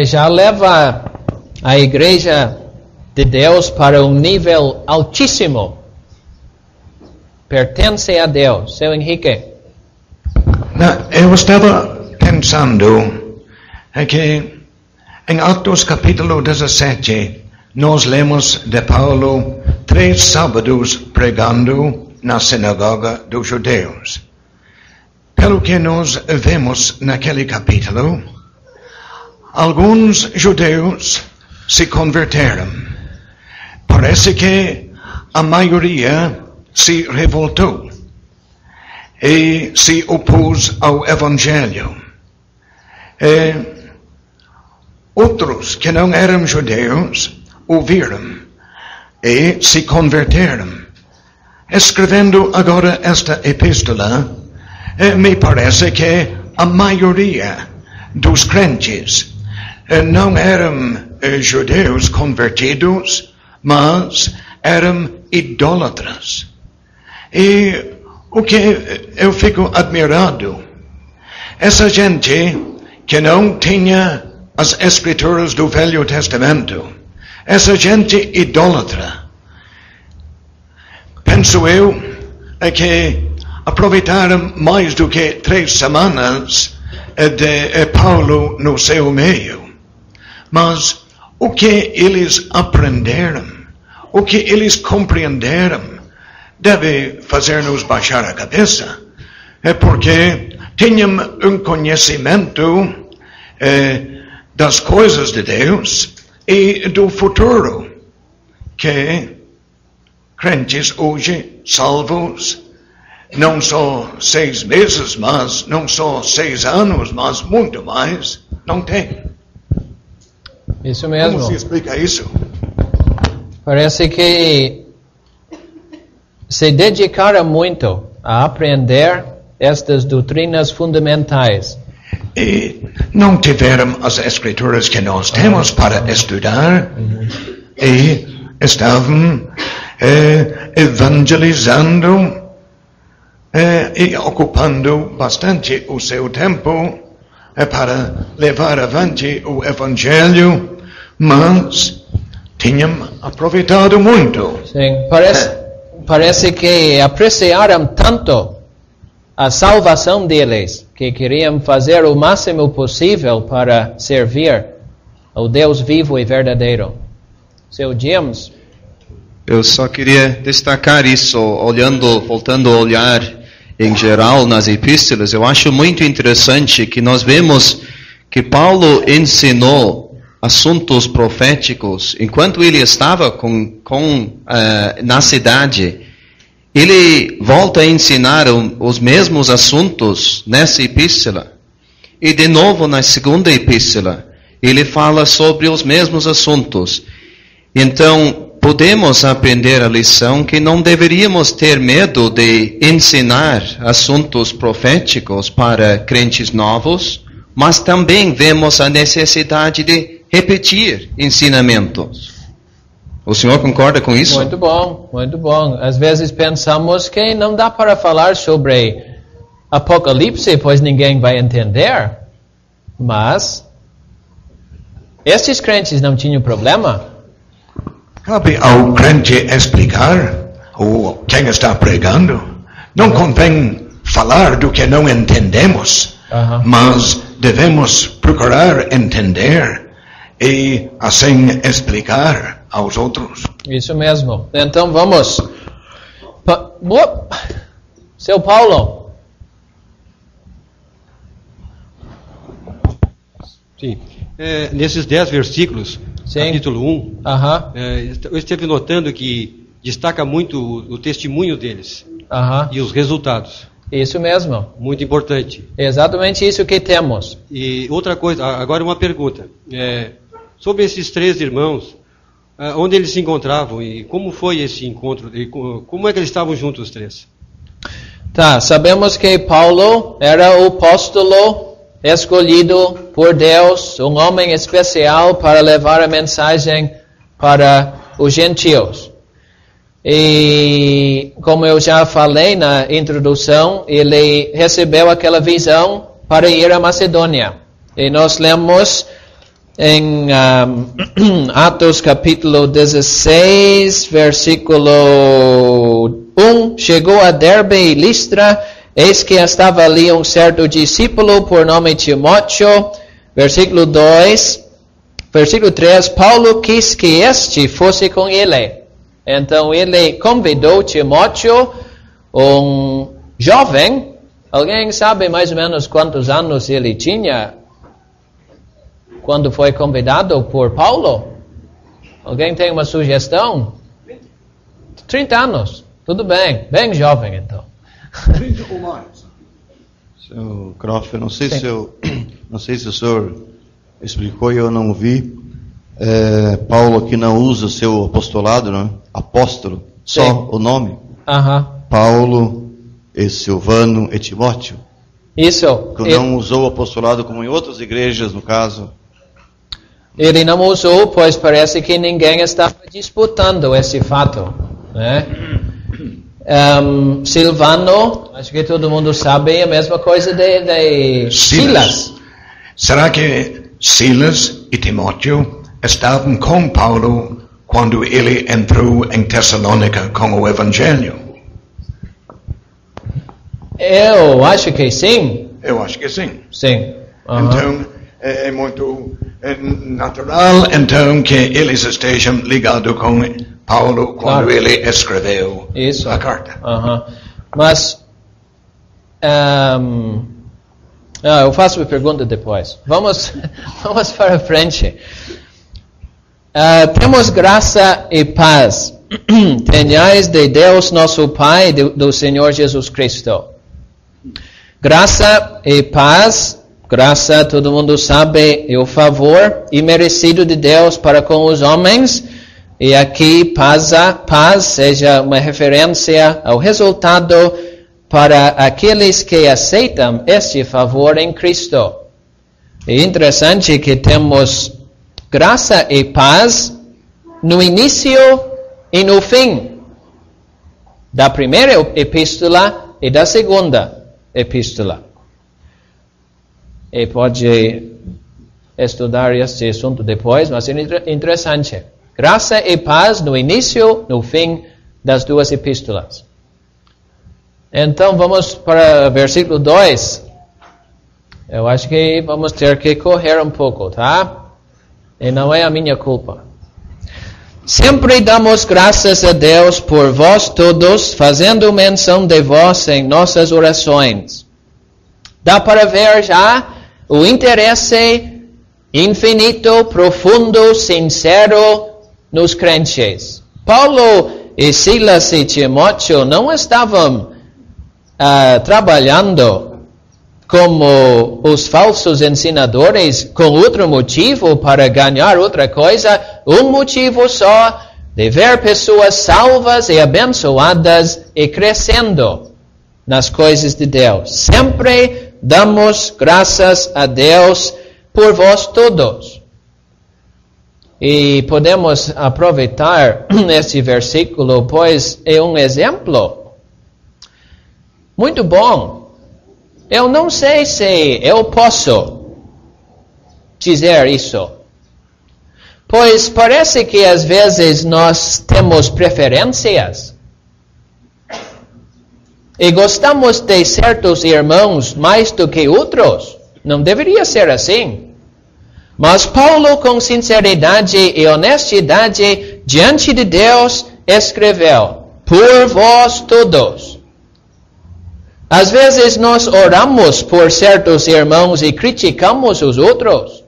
Já leva a igreja de Deus para um nível altíssimo. Pertence a Deus. Seu Henrique. Eu estava pensando que em Atos capítulo 17 nós lemos de Paulo 3 sábados pregando na sinagoga dos judeus. Pelo que nós vemos naquele capítulo, alguns judeus se converteram. Parece que a maioria se revoltou e se opôs ao Evangelho. Outros que não eram judeus ouviram e se converteram. Escrevendo agora esta epístola, me parece que a maioria dos crentes não eram judeus convertidos, mas eram idólatras. E o que eu fico admirado, essa gente que não tinha as escrituras do Velho Testamento, essa gente idólatra, penso eu que aproveitaram mais do que 3 semanas de Paulo no seu meio. Mas o que eles aprenderam, o que eles compreenderam, deve fazer-nos baixar a cabeça, porque tinham um conhecimento das coisas de Deus e do futuro, que crentes hoje salvos, não só 6 meses, mas não só 6 anos, mas muito mais, não tem. Isso mesmo. Como se explica isso? Parece que se dedicaram muito a aprender estas doutrinas fundamentais. E não tiveram as escrituras que nós temos para estudar, e estavam evangelizando e ocupando bastante o seu tempo para levar avante o Evangelho, mas tinham aproveitado muito. Sim, parece que apreciaram tanto a salvação deles, que queriam fazer o máximo possível para servir ao Deus vivo e verdadeiro. Seu James? Eu só queria destacar isso, voltando a olhar em geral nas epístolas. Eu acho muito interessante que nós vemos que Paulo ensinou assuntos proféticos enquanto ele estava na cidade. Ele volta a ensinar os mesmos assuntos nessa epístola. E de novo na segunda epístola, ele fala sobre os mesmos assuntos. Então, podemos aprender a lição que não deveríamos ter medo de ensinar assuntos proféticos para crentes novos, mas também vemos a necessidade de repetir ensinamentos. O senhor concorda com isso? Muito bom, muito bom. Às vezes pensamos que não dá para falar sobre Apocalipse, pois ninguém vai entender. Mas estes crentes não tinham problema. Cabe ao crente explicar quem está pregando. Não convém falar do que não entendemos, mas devemos procurar entender e assim explicar aos outros. Isso mesmo. Então vamos. Seu Paulo. Sim. Nesses 10 versículos, sim, capítulo 1, eu estive notando que destaca muito o testemunho deles e os resultados. Isso mesmo. Muito importante. É exatamente isso que temos. E outra coisa, agora uma pergunta. Sobre esses 3 irmãos, onde eles se encontravam e como foi esse encontro? E como é que eles estavam juntos, os 3? Tá, sabemos que Paulo era o apóstolo escolhido por Deus, um homem especial para levar a mensagem para os gentios. E como eu já falei na introdução, ele recebeu aquela visão para ir à Macedônia. E nós lemos em Atos capítulo 16, versículo 1, chegou a Derbe e Listra, eis que estava ali um certo discípulo por nome Timóteo. Versículo 2, versículo 3, Paulo quis que este fosse com ele. Então ele convidou Timóteo, um jovem. Alguém sabe mais ou menos quantos anos ele tinha quando foi convidado por Paulo? Alguém tem uma sugestão? 30 anos. Tudo bem, bem jovem então. 30 ou mais. Seu Croft, não sei se o senhor explicou e eu não vi. Paulo aqui não usa o seu apostolado, né? Apóstolo, só sim, o nome. Paulo, e Silvano e Timóteo. Isso. Que não usou o apostolado como em outras igrejas, no caso. Ele não usou, pois parece que ninguém estava disputando esse fato, né? Silvano, acho que todo mundo sabe a mesma coisa de Silas. Será que Silas e Timóteo estavam com Paulo quando ele entrou em Tessalônica com o Evangelho? Eu acho que sim. Eu acho que sim. Sim. Então, é muito natural então que eles estejam ligados com Paulo quando ele escreveu a carta. Mas eu faço uma pergunta depois. Vamos para frente. Temos graça e paz. Tenhais de Deus nosso Pai, do Senhor Jesus Cristo. Graça e paz. Graça, todo mundo sabe, é o favor imerecido de Deus para com os homens. E aqui, paz seja uma referência ao resultado para aqueles que aceitam este favor em Cristo. É interessante que temos graça e paz no início e no fim da primeira epístola e da segunda epístola. E pode estudar este assunto depois, mas é interessante. Graça e paz no início, no fim das duas epístolas. Então vamos para o versículo 2. Eu acho que vamos ter que correr um pouco, tá? E não é a minha culpa. Sempre damos graças a Deus por vós todos, fazendo menção de vós em nossas orações. Dá para ver já o interesse infinito, profundo, sincero nos crentes. Paulo e Silas e Timóteo não estavam trabalhando como os falsos ensinadores com outro motivo para ganhar outra coisa, um motivo só, de ver pessoas salvas e abençoadas e crescendo nas coisas de Deus. Sempre damos graças a Deus por vós todos. E podemos aproveitar este versículo, pois é um exemplo muito bom. Eu não sei se eu posso dizer isso, pois parece que às vezes nós temos preferências e gostamos de certos irmãos mais do que outros. Não deveria ser assim. Mas Paulo, com sinceridade e honestidade diante de Deus, escreveu: por vós todos. Às vezes nós oramos por certos irmãos e criticamos os outros.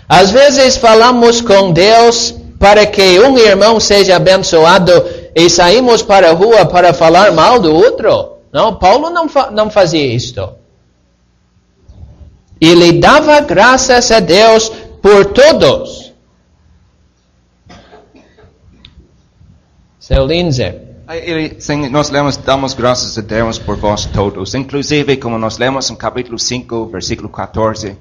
Às vezes falamos com Deus para que um irmão seja abençoado e saímos para a rua para falar mal do outro. Não, Paulo não fazia isto. Ele dava graças a Deus por todos. Seu Lindsay. Nós damos graças a Deus por vós todos. Inclusive, como nós lemos no capítulo 5, versículo 14,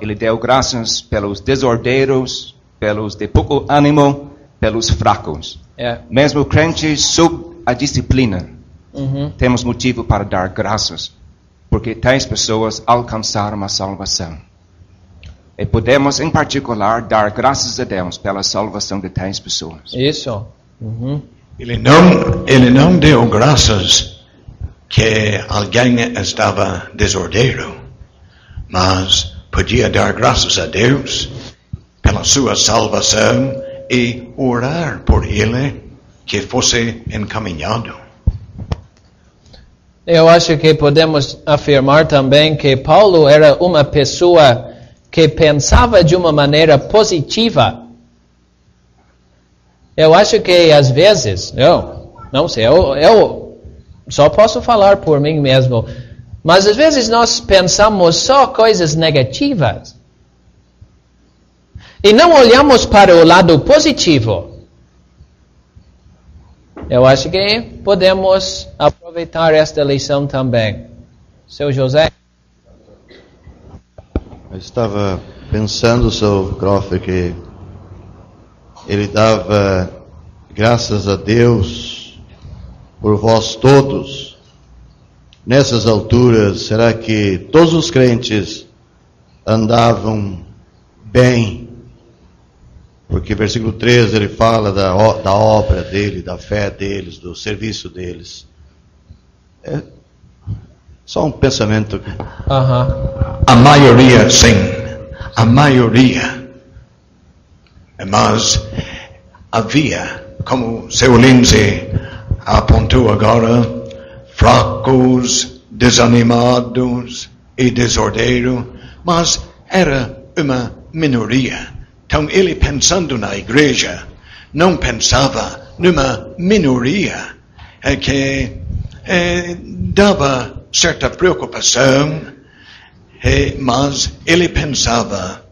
ele deu graças pelos desordeiros, pelos de pouco ânimo, pelos fracos. Mesmo crentes sob a disciplina, temos motivo para dar graças, porque tais pessoas alcançaram a salvação. E podemos, em particular, dar graças a Deus pela salvação de tais pessoas. Isso. Ele não deu graças que alguém estava desordeiro, mas podia dar graças a Deus pela sua salvação e orar por ele que fosse encaminhado. Eu acho que podemos afirmar também que Paulo era uma pessoa que pensava de uma maneira positiva. Eu acho que às vezes, eu não sei, eu só posso falar por mim mesmo, mas às vezes nós pensamos só coisas negativas e não olhamos para o lado positivo. Eu acho que podemos aproveitar esta lição também. Seu José? Eu estava pensando, seu Croft, que ele dava graças a Deus por vós todos. Nessas alturas, será que todos os crentes andavam bem? Porque versículo 13 ele fala da obra dele, da fé deles, do serviço deles. É só um pensamento. A maioria, sim. A maioria. Mas havia, como seu Lindsay apontou agora, fracos, desanimados e desordeiros, mas era uma minoria. Então ele, pensando na igreja, não pensava numa minoria que dava certa preocupação, mas ele pensava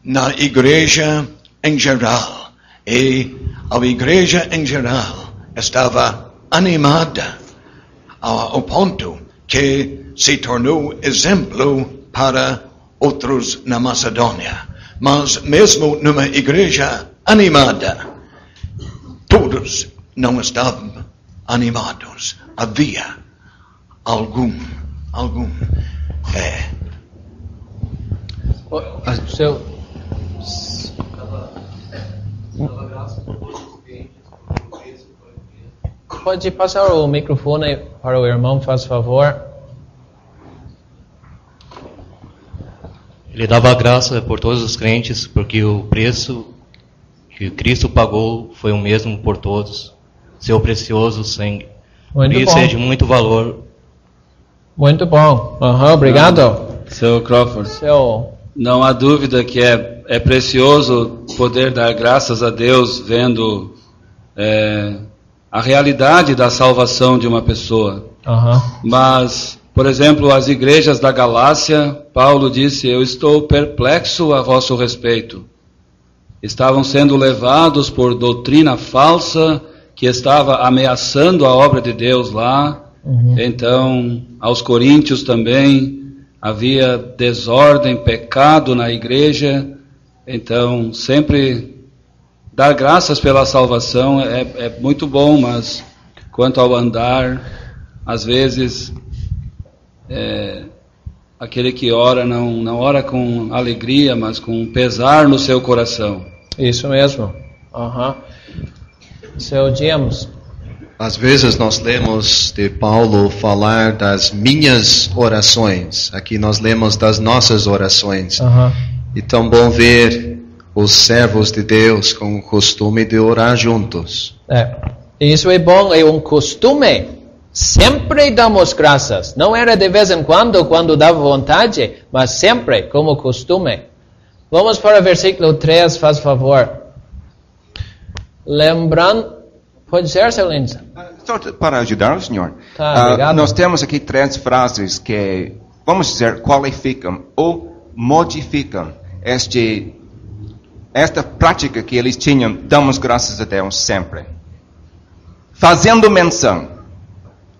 na igreja em geral, e a igreja em geral estava animada, ao ponto que se tornou exemplo para outros na Macedônia. Mas mesmo numa igreja animada, todos não estavam animados. Havia algum. Pode passar o microfone para o irmão, faz favor. Ele dava graça por todos os crentes, porque o preço que Cristo pagou foi o mesmo por todos. Seu precioso sangue. Muito por isso bom. é de muito valor. Muito bom. Obrigado. Seu Crawford, não há dúvida que é precioso poder dar graças a Deus vendo a realidade da salvação de uma pessoa. Mas, por exemplo, as igrejas da Galácia, Paulo disse: eu estou perplexo a vosso respeito. Estavam sendo levados por doutrina falsa que estava ameaçando a obra de Deus lá. Então, aos coríntios também havia desordem, pecado na igreja. Então, sempre dar graças pela salvação é muito bom, mas quanto ao andar, às vezes aquele que ora não ora com alegria, mas com pesar no seu coração. Isso mesmo. Seu James. Às vezes nós lemos de Paulo falar das minhas orações. Aqui nós lemos das nossas orações. E tão bom ver os servos de Deus com o costume de orar juntos. Isso é bom, é um costume. Sempre damos graças. Não era de vez em quando dava vontade, mas sempre, como costume. Vamos para o versículo 3, faz favor. Lembrando... Pode ser, seu Lindsay? Só para ajudar o senhor. Obrigado. Nós temos aqui 3 frases que, vamos dizer, qualificam ou modificam esta prática que eles tinham, damos graças a Deus sempre. Fazendo menção,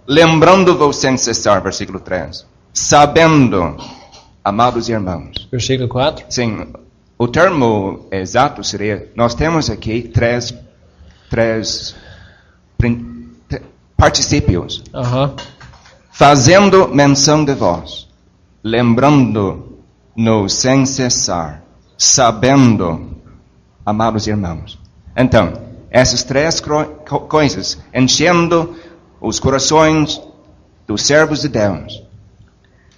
lembrando-vos sem cessar, versículo 3. Sabendo, amados irmãos. Versículo 4. Sim, o termo exato seria, nós temos aqui três particípios. Fazendo menção de vós, lembrando-nos sem cessar, sabendo, amados irmãos. Então, essas 3 coisas, enchendo os corações dos servos de Deus,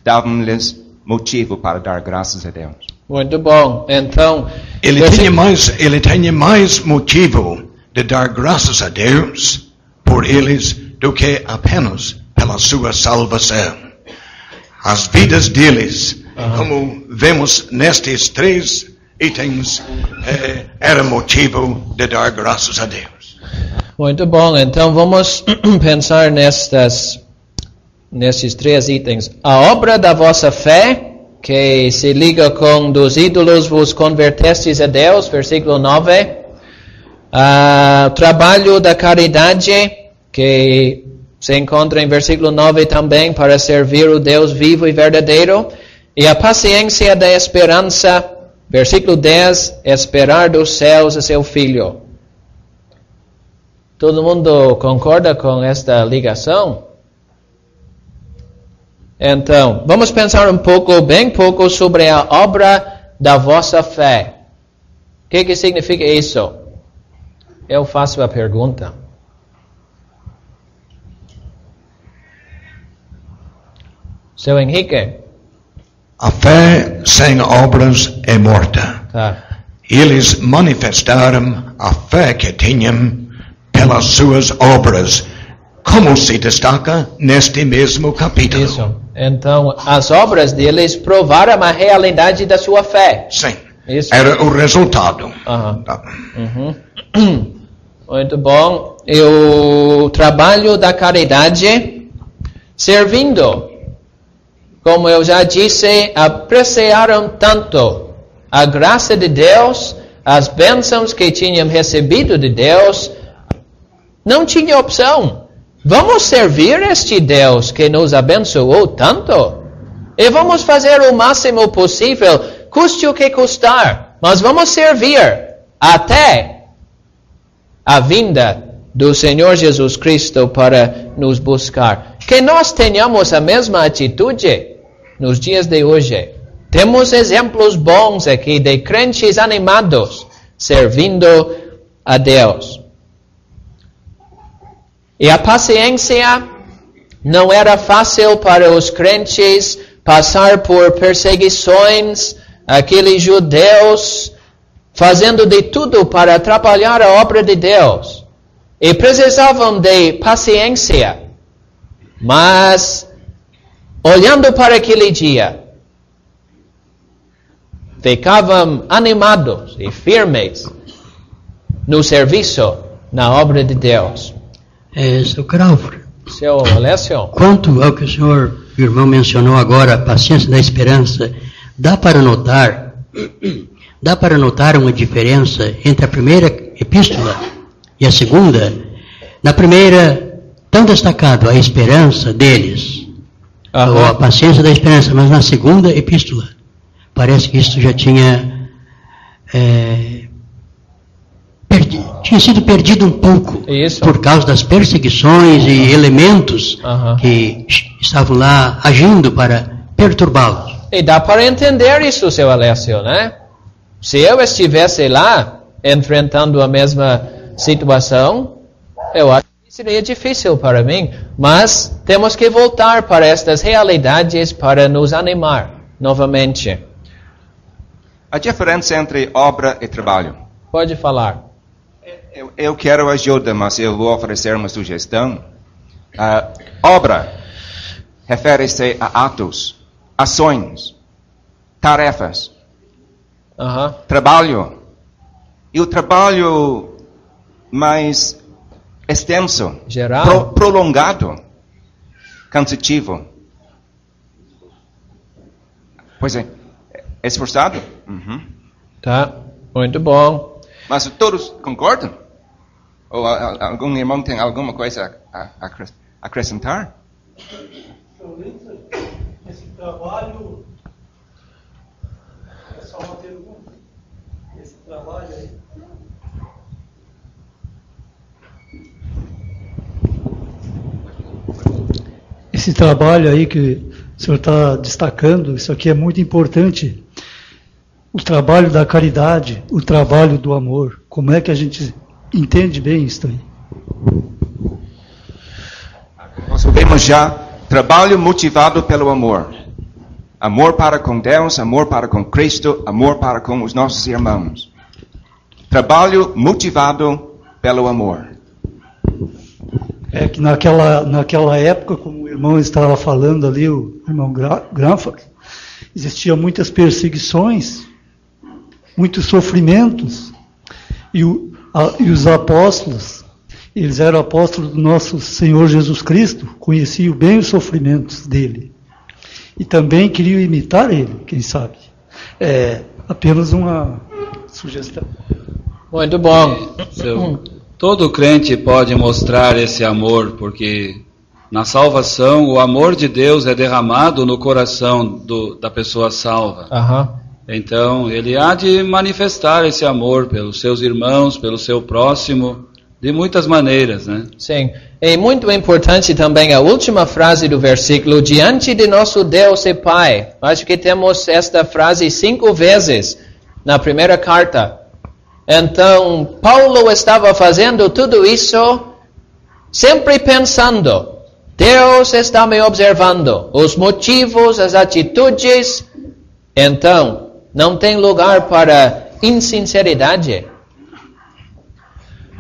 davam-lhes motivo para dar graças a Deus. Muito bom. Então, ele tinha mais motivo de dar graças a Deus por eles do que apenas pela sua salvação. As vidas deles, como vemos nestes 3 itens, era motivo de dar graças a Deus. Muito bom. Então vamos pensar nesses 3 itens. A obra da vossa fé, que se liga com dos ídolos vos convertestes a Deus, versículo 9. Trabalho da caridade, que se encontra em versículo 9 também, para servir o Deus vivo e verdadeiro. E a paciência da esperança, versículo 10, esperar dos céus a seu Filho. Todo mundo concorda com esta ligação? Então, vamos pensar bem pouco sobre a obra da vossa fé. O que significa isso? Eu faço a pergunta. Seu Henrique. A fé sem obras é morta. Eles manifestaram a fé que tinham pelas suas obras, como se destaca neste mesmo capítulo. Isso. Então, as obras deles provaram a realidade da sua fé. Sim. Isso. Era o resultado. Muito bom. E o trabalho da caridade, servindo. Como eu já disse, apreciaram tanto a graça de Deus, as bênçãos que tinham recebido de Deus, não tinha opção. Vamos servir este Deus que nos abençoou tanto? E vamos fazer o máximo possível, custe o que custar. Mas vamos servir até a vinda do Senhor Jesus Cristo para nos buscar. Que nós tenhamos a mesma atitude nos dias de hoje. Temos exemplos bons aqui de crentes animados, servindo a Deus. E a paciência não era fácil para os crentes passar por perseguições, aqueles judeus fazendo de tudo para atrapalhar a obra de Deus. E precisavam de paciência. Mas, olhando para aquele dia, ficavam animados e firmes no serviço, na obra de Deus. Seu Crawford. Seu Alessio. Quanto ao que o senhor, o irmão, mencionou agora, a paciência da esperança, dá para notar uma diferença entre a primeira epístola e a segunda? Na primeira, tão destacado a esperança deles, ou a paciência da esperança, mas na segunda epístola, parece que isso já tinha sido perdido um pouco, por causa das perseguições e elementos que estavam lá agindo para perturbá-los. E dá para entender isso, seu Alessio, né? Se eu estivesse lá, enfrentando a mesma situação, eu acho que seria difícil para mim, mas temos que voltar para estas realidades para nos animar novamente. A diferença entre obra e trabalho. Pode falar. Eu quero ajuda, mas eu vou oferecer uma sugestão. Obra refere-se a atos, ações, tarefas. Trabalho. E o trabalho mais extenso, geral, prolongado, cansativo. Pois é, esforçado. Tá, muito bom. Mas todos concordam? Ou algum irmão tem alguma coisa a acrescentar? Esse trabalho é só uma pergunta. Esse trabalho aí. Esse trabalho aí que o senhor está destacando, isso aqui é muito importante. O trabalho da caridade, o trabalho do amor. Como é que a gente entende bem isso aí? Nós vemos já trabalho motivado pelo amor. Amor para com Deus, amor para com Cristo, amor para com os nossos irmãos. Trabalho motivado pelo amor. É que naquela época, como o irmão estava falando ali, o irmão Granford, existiam muitas perseguições, muitos sofrimentos, e os apóstolos, eles eram apóstolos do nosso Senhor Jesus Cristo, conheciam bem os sofrimentos dele, e também queriam imitar ele, quem sabe. É apenas uma sugestão. Muito bom. Todo crente pode mostrar esse amor, porque na salvação o amor de Deus é derramado no coração da pessoa salva. Então, ele há de manifestar esse amor pelos seus irmãos, pelo seu próximo, de muitas maneiras, né? Sim. É muito importante também a última frase do versículo, diante de nosso Deus e Pai. Acho que temos esta frase 5 vezes na primeira carta. Então, Paulo estava fazendo tudo isso sempre pensando, Deus está me observando, os motivos, as atitudes. Então, não tem lugar para insinceridade.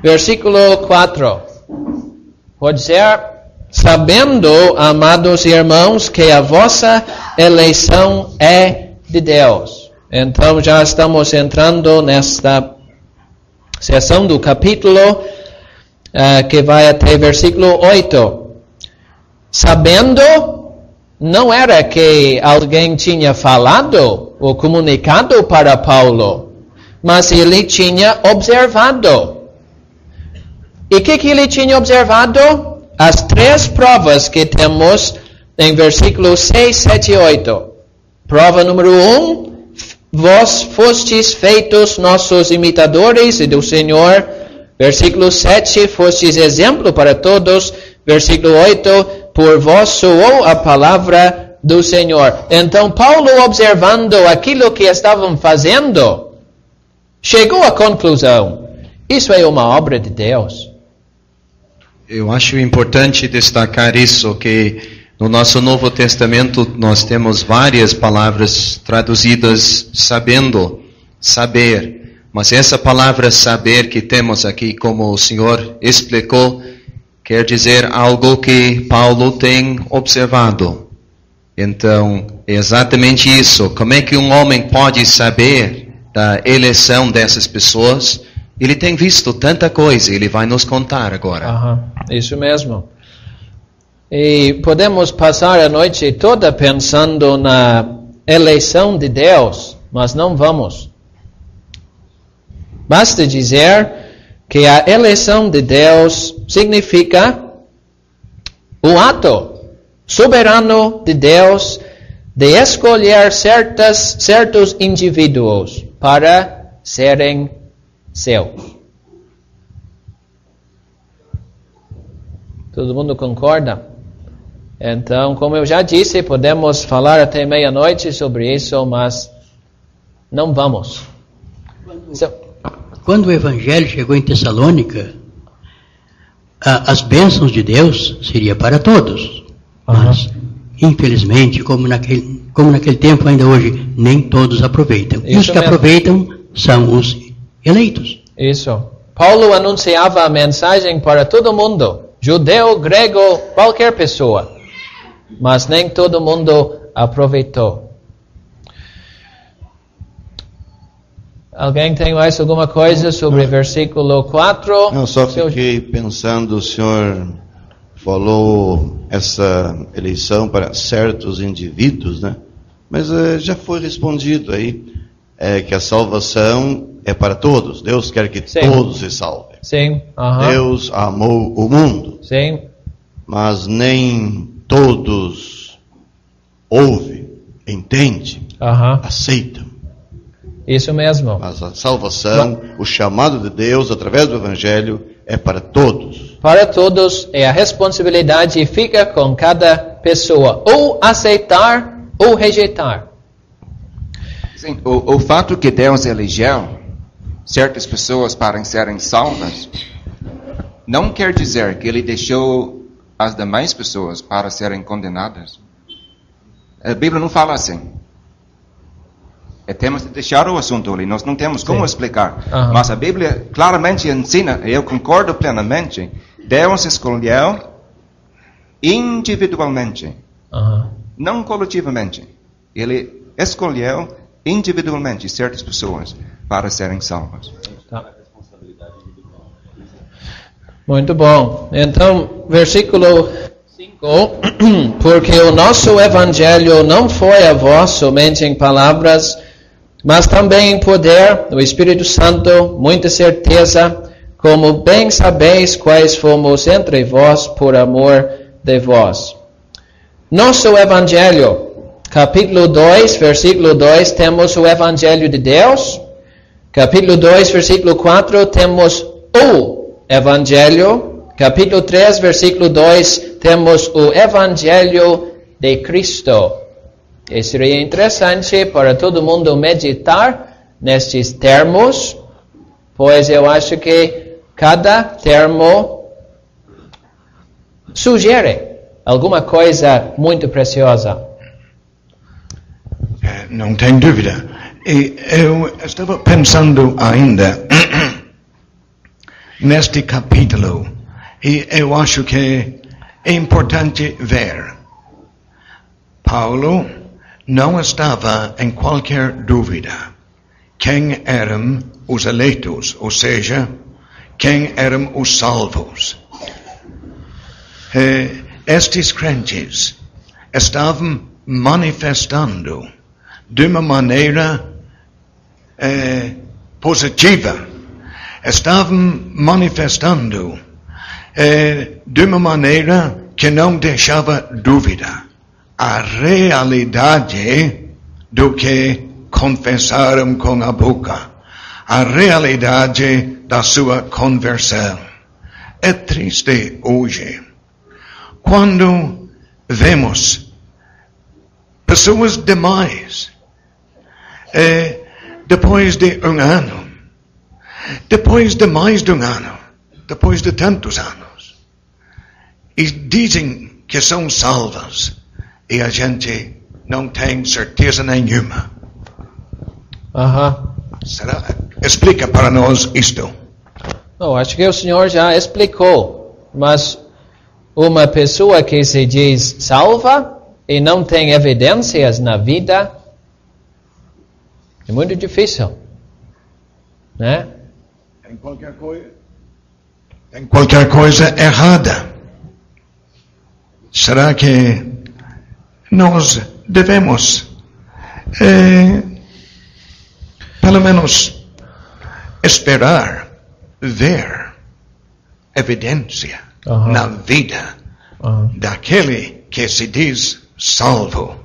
Versículo 4. Pode ser, sabendo, amados irmãos, que a vossa eleição é de Deus. Então, já estamos entrando nesta seção do capítulo que vai até versículo 8. Sabendo, não era que alguém tinha falado ou comunicado para Paulo, mas ele tinha observado. E o que ele tinha observado? as 3 provas que temos em versículos 6, 7 e 8. Prova número 1, vós fostes feitos nossos imitadores e do Senhor. Versículo 7, fostes exemplo para todos. Versículo 8, por vós soou a palavra do Senhor. Então, Paulo, observando aquilo que estavam fazendo, chegou à conclusão: isso é uma obra de Deus. Eu acho importante destacar isso, que no nosso Novo Testamento nós temos várias palavras traduzidas sabendo, saber. Mas essa palavra saber que temos aqui, como o Senhor explicou, quer dizer algo que Paulo tem observado. Então, é exatamente isso. Como é que um homem pode saber da eleição dessas pessoas? Ele tem visto tanta coisa, ele vai nos contar agora. Isso mesmo. E podemos passar a noite toda pensando na eleição de Deus, mas não vamos. Basta dizer que a eleição de Deus significa o ato soberano de Deus de escolher certos indivíduos para serem seus. Todo mundo concorda? Então, como eu já disse, podemos falar até meia-noite sobre isso, mas não vamos. Quando o Evangelho chegou em Tessalônica, as bênçãos de Deus seria para todos. Mas, infelizmente, como naquele tempo, ainda hoje, nem todos aproveitam. E os que aproveitam são os eleitos. Isso. Paulo anunciava a mensagem para todo mundo. Judeu, grego, qualquer pessoa. Mas nem todo mundo aproveitou. Alguém tem mais alguma coisa sobre versículo 4? Não, só fiquei pensando, o senhor falou essa eleição para certos indivíduos, né? Mas já foi respondido aí, que a salvação é para todos. Deus quer que todos se salvem. Sim. Deus amou o mundo. Sim. Mas nem todos ouvem, entendem, aceitam. Isso mesmo. Mas a salvação, o chamado de Deus através do Evangelho é para todos. Para todos, e a responsabilidade fica com cada pessoa, ou aceitar ou rejeitar. Sim, o fato que Deus elegeu certas pessoas para serem salvas não quer dizer que Ele deixou as demais pessoas para serem condenadas. A Bíblia não fala assim. Temos de deixar o assunto ali, nós não temos como explicar. Mas a Bíblia claramente ensina, e eu concordo plenamente, Deus escolheu individualmente, não coletivamente. Ele escolheu individualmente certas pessoas para serem salvas. Muito bom. Então, versículo 5. Porque o nosso evangelho não foi a vós somente em palavras, mas também em poder, no Espírito Santo, muita certeza, como bem sabeis quais fomos entre vós por amor de vós. Nosso evangelho, capítulo 2, versículo 2, temos o evangelho de Deus. Capítulo 2, versículo 4, temos o evangelho. Capítulo 3, versículo 2, temos o evangelho de Cristo. E seria interessante para todo mundo meditar nestes termos, pois eu acho que cada termo sugere alguma coisa muito preciosa. Não tem dúvida. E eu estava pensando ainda neste capítulo, e eu acho que é importante ver. Paulo não estava em qualquer dúvida quem eram os eleitos, ou seja, quem eram os salvos. Estes crentes estavam manifestando de uma maneira positiva, estavam manifestando de uma maneira que não deixava dúvida. A realidade do que confessaram com a boca. A realidade da sua conversão. É triste hoje quando vemos pessoas demais, depois de um ano, depois de mais de um ano, depois de tantos anos, e dizem que são salvas, e a gente não tem certeza nenhuma. Explica para nós isto. Não, acho que o Senhor já explicou, mas uma pessoa que se diz salva e não tem evidências na vida, é muito difícil, né? Tem qualquer coisa errada. Será que nós devemos, pelo menos, esperar ver evidência na vida daquele que se diz salvo,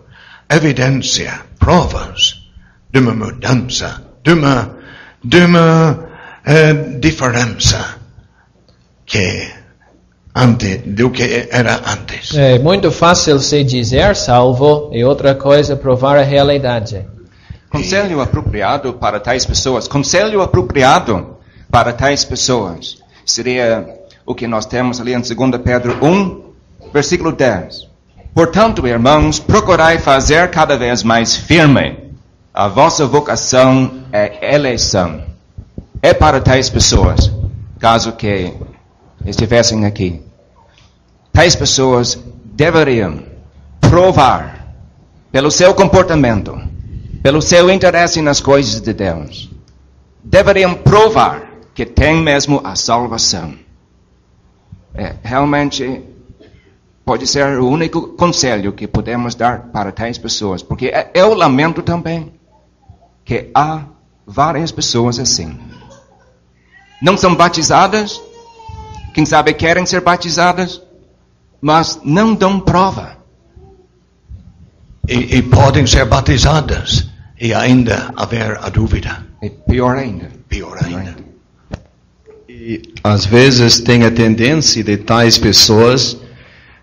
evidência, provas de uma mudança, de uma diferença do que era antes. É muito fácil se dizer salvo e outra coisa provar a realidade. Conselho apropriado para tais pessoas. Conselho apropriado para tais pessoas seria o que nós temos ali em 2 Pedro 1, versículo 10. Portanto, irmãos, procurai fazer cada vez mais firme a vossa vocação e eleição. É para tais pessoas, caso que estivessem aqui. Tais pessoas deveriam provar pelo seu comportamento, pelo seu interesse nas coisas de Deus, deveriam provar que tem mesmo a salvação. Realmente pode ser o único conselho que podemos dar para tais pessoas, porque eu lamento também que há várias pessoas assim. Não são batizadas, quem sabe querem ser batizadas, mas não dão prova. E podem ser batizadas e ainda haver a dúvida. E pior ainda. E às vezes tem a tendência de tais pessoas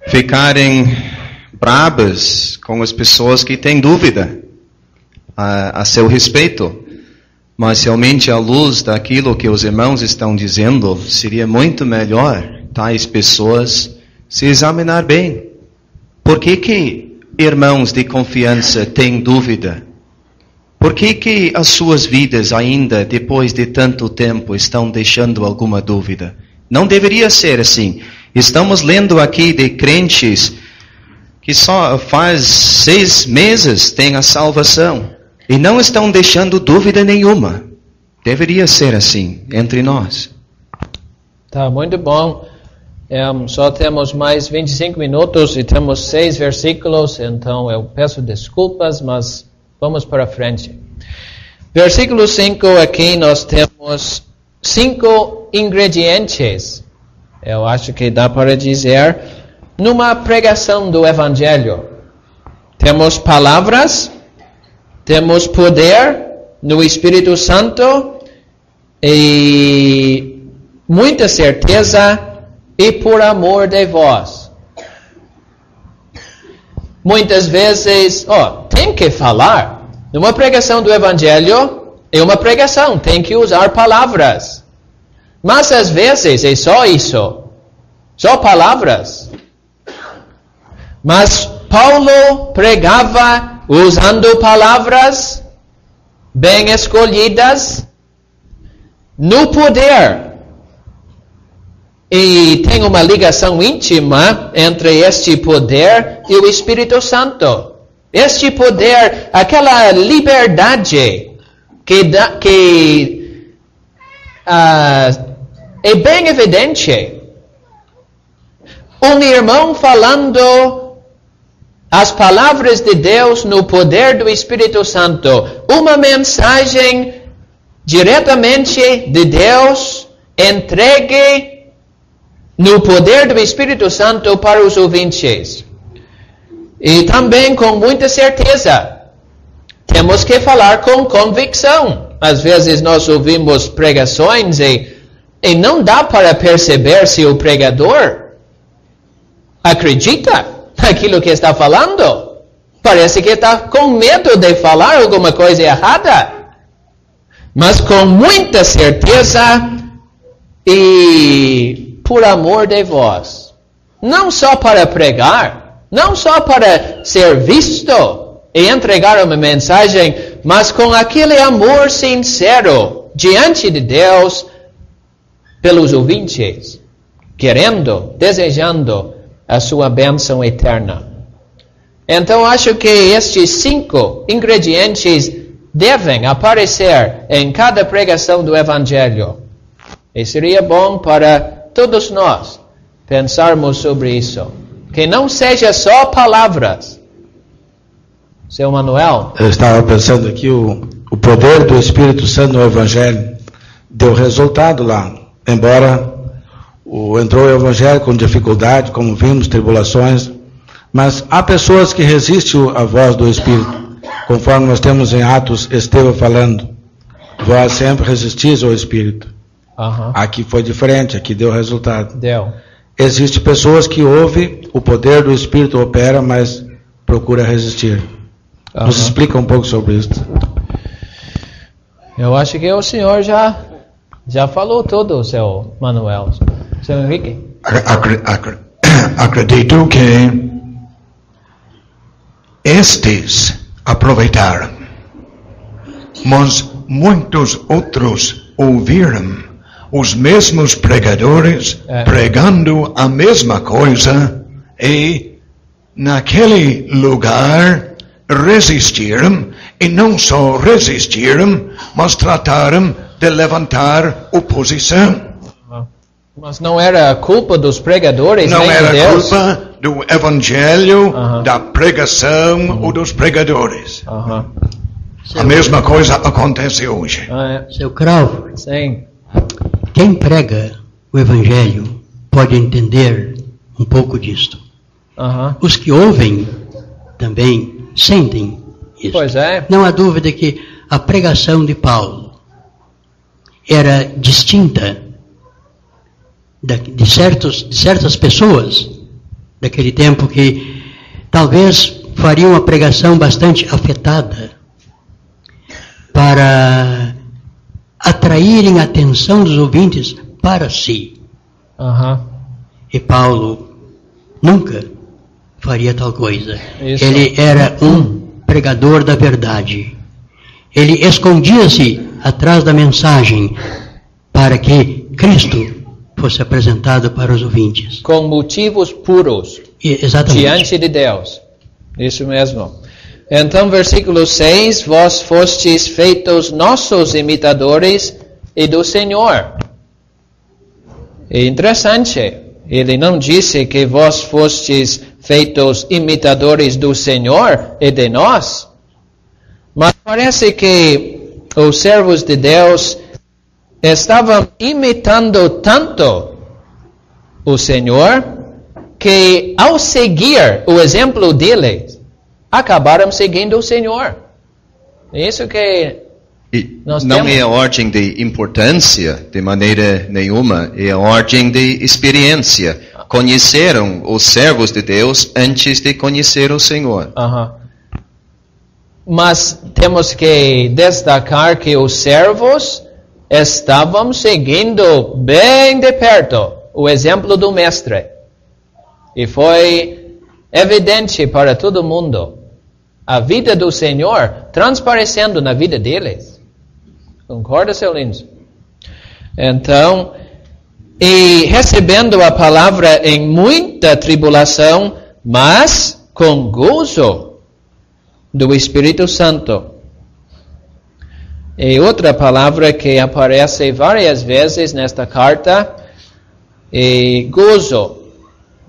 ficarem brabas com as pessoas que têm dúvida a seu respeito. Mas realmente, à luz daquilo que os irmãos estão dizendo, seria muito melhor tais pessoas se examinar bem. Por que irmãos de confiança têm dúvida? Por que as suas vidas ainda, depois de tanto tempo, estão deixando alguma dúvida? Não deveria ser assim. Estamos lendo aqui de crentes que só faz 6 meses têm a salvação. E não estão deixando dúvida nenhuma. Deveria ser assim entre nós. Tá, muito bom. Só temos mais 25 minutos e temos 6 versículos, então eu peço desculpas, mas vamos para frente. Versículo 5, aqui nós temos 5 ingredientes, eu acho que dá para dizer, numa pregação do Evangelho. Temos palavras, temos poder no Espírito Santo e muita certeza e por amor de vós. Muitas vezes, tem que falar. Numa pregação do Evangelho, é uma pregação, tem que usar palavras. Mas às vezes é só isso, só palavras. Mas Paulo pregava usando palavras bem escolhidas no poder. E tem uma ligação íntima entre este poder e o Espírito Santo. Este poder, aquela liberdade que é bem evidente. Um irmão falando as palavras de Deus no poder do Espírito Santo. Uma mensagem diretamente de Deus, entregue no poder do Espírito Santo para os ouvintes. E também com muita certeza. Temos que falar com convicção. Às vezes nós ouvimos pregações e não dá para perceber se o pregador acredita naquilo que está falando. Parece que está com medo de falar alguma coisa errada. Mas com muita certeza e por amor de vós. Não só para pregar, não só para ser visto e entregar uma mensagem, mas com aquele amor sincero diante de Deus pelos ouvintes, querendo, desejando a sua bênção eterna. Então acho que estes 5 ingredientes devem aparecer em cada pregação do Evangelho. E seria bom para todos nós pensarmos sobre isso. Que não seja só palavras. Seu Manuel? Eu estava pensando aqui, o poder do Espírito Santo no Evangelho deu resultado lá. Embora entrou o Evangelho com dificuldade, como vimos, tribulações. Mas há pessoas que resistem à voz do Espírito. Conforme nós temos em Atos, Estevão falando. Vós sempre resistis ao Espírito. Aqui foi diferente, aqui deu resultado. Deu. Existem pessoas que ouvem, o poder do Espírito opera, mas procura resistir. Nos explica um pouco sobre isso. Eu acho que o senhor já falou tudo, seu Manuel. Seu Henrique? Acredito que estes aproveitaram, mas muitos outros ouviram os mesmos pregadores pregando a mesma coisa e naquele lugar resistiram, e não só resistiram, mas trataram de levantar oposição. Mas não era culpa dos pregadores, não nem era de Deus. Culpa do Evangelho, da pregação ou dos pregadores. A mesma coisa acontece hoje. Seu Crawford, sim. Quem prega o Evangelho pode entender um pouco disto. Os que ouvem também sentem isso. Pois é. Não há dúvida que a pregação de Paulo era distinta de certas pessoas daquele tempo que talvez fariam uma pregação bastante afetada para atraírem a atenção dos ouvintes para si. E Paulo nunca faria tal coisa. Isso. Ele era um pregador da verdade. Ele escondia-se atrás da mensagem para que Cristo fosse apresentado para os ouvintes. Com motivos puros. Exatamente. Diante de Deus. Isso mesmo. Então, versículo 6, vós fostes feitos nossos imitadores e do Senhor. É interessante. Ele não disse que vós fostes feitos imitadores do Senhor e de nós. Mas parece que os servos de Deus estavam imitando tanto o Senhor que ao seguir o exemplo deles, acabaram seguindo o Senhor. É isso que nós não temos. é a ordem de importância de maneira nenhuma, é a ordem de experiência. Conheceram os servos de Deus antes de conhecer o Senhor. Mas temos que destacar que os servos estavam seguindo bem de perto o exemplo do Mestre. E foi evidente para todo mundo a vida do Senhor transparecendo na vida deles. Concorda, seu lindo? Então, e recebendo a palavra em muita tribulação, mas com gozo do Espírito Santo. E outra palavra que aparece várias vezes nesta carta é gozo.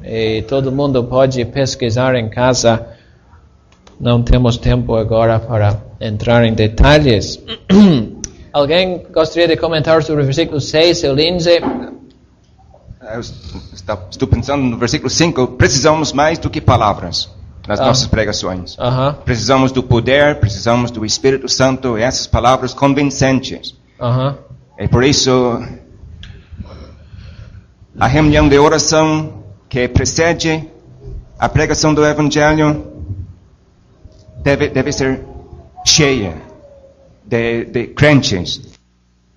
E todo mundo pode pesquisar em casa. Não temos tempo agora para entrar em detalhes. Alguém gostaria de comentar sobre o versículo 6, seu Lindsay? Estou pensando no versículo 5, precisamos mais do que palavras nas nossas pregações. Precisamos do poder, precisamos do Espírito Santo, essas palavras convincentes. E por isso, a reunião de oração que precede a pregação do Evangelho deve ser cheia de crentes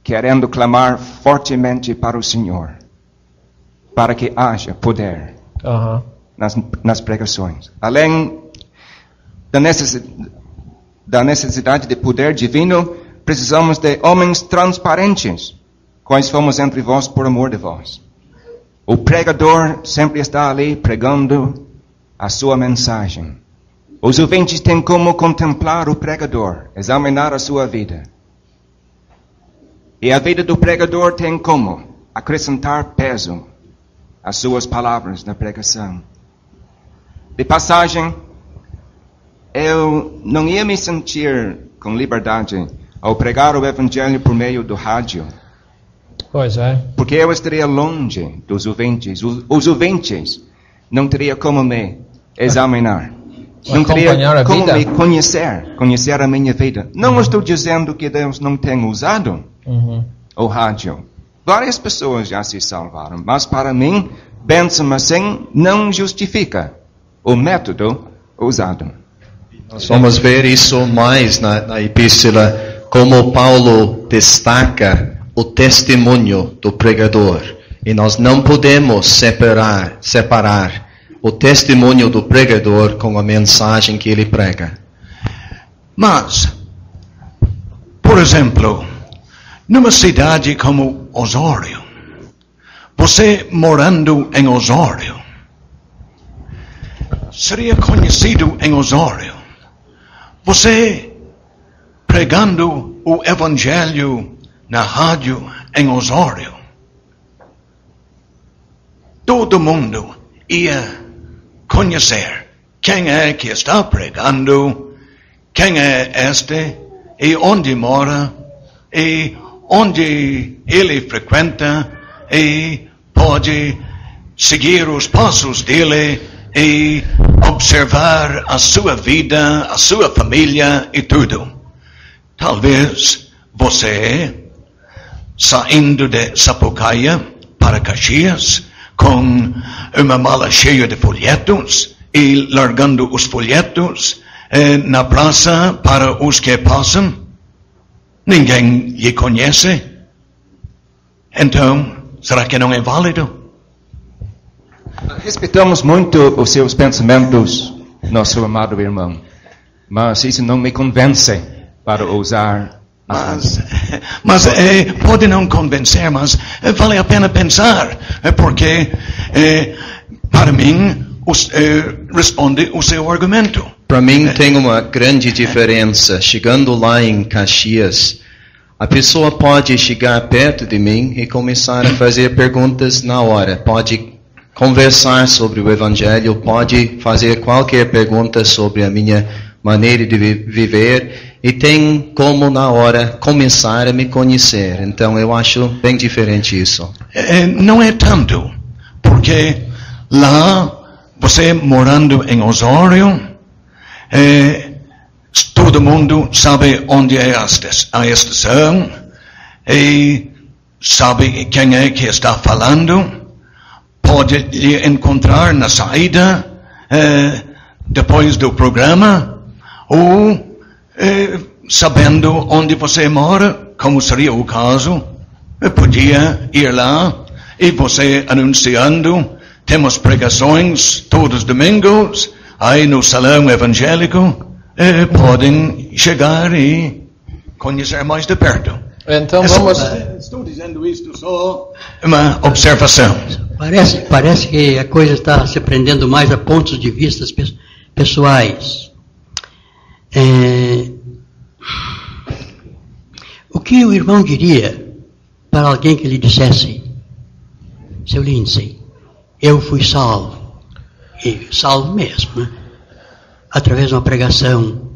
querendo clamar fortemente para o Senhor, para que haja poder nas pregações. Além da necessidade de poder divino, precisamos de homens transparentes, quais fomos entre vós por amor de vós. O pregador sempre está ali pregando a sua mensagem. Os ouvintes têm como contemplar o pregador, examinar a sua vida. E a vida do pregador tem como acrescentar peso às suas palavras na pregação. De passagem, eu não ia me sentir com liberdade ao pregar o Evangelho por meio do rádio. Pois é. Porque eu estaria longe dos ouvintes. Os ouvintes não teriam como me examinar. Não teria como me conhecer a minha vida. Não estou dizendo que Deus não tenha usado o rádio. Várias pessoas já se salvaram, mas para mim, bênção assim não justifica o método usado. Nós vamos ver isso mais na epístola, como Paulo destaca o testemunho do pregador. E nós não podemos separar o testemunho do pregador com a mensagem que ele prega. Mas, por exemplo, numa cidade como Osório, você morando em Osório, seria conhecido em Osório, você pregando o Evangelho na rádio em Osório, todo mundo ia conhecer quem é que está pregando, quem é este, e onde mora, e onde ele frequenta, e pode seguir os passos dele, e observar a sua vida, a sua família e tudo. Talvez você, saindo de Sapucaia para Caxias, com uma mala cheia de folhetos e largando os folhetos na praça para os que passam, ninguém lhe conhece. Então, será que não é válido? Respeitamos muito os seus pensamentos, nosso amado irmão, mas isso não me convence para usar. Mas pode não convencer, mas vale a pena pensar, porque para mim responde o seu argumento. Para mim tem uma grande diferença. Chegando lá em Caxias, a pessoa pode chegar perto de mim e começar a fazer perguntas na hora. Pode conversar sobre o Evangelho, pode fazer qualquer pergunta sobre a minha maneira de viver, e tem como na hora começar a me conhecer. Então eu acho bem diferente isso. Não é tanto, porque lá, você morando em Osório, todo mundo sabe onde é a estação, e sabe quem é que está falando, pode lhe encontrar na saída, depois do programa, ou sabendo onde você mora, como seria o caso, podia ir lá e você anunciando, temos pregações todos os domingos, aí no salão evangélico, podem chegar e conhecer mais de perto. Então vamos... Estou dizendo isto só uma observação. Parece que a coisa está se prendendo mais a pontos de vista pessoais. O que o irmão diria para alguém que lhe dissesse: seu Lindsay, eu fui salvo, e salvo mesmo, né? Através de uma pregação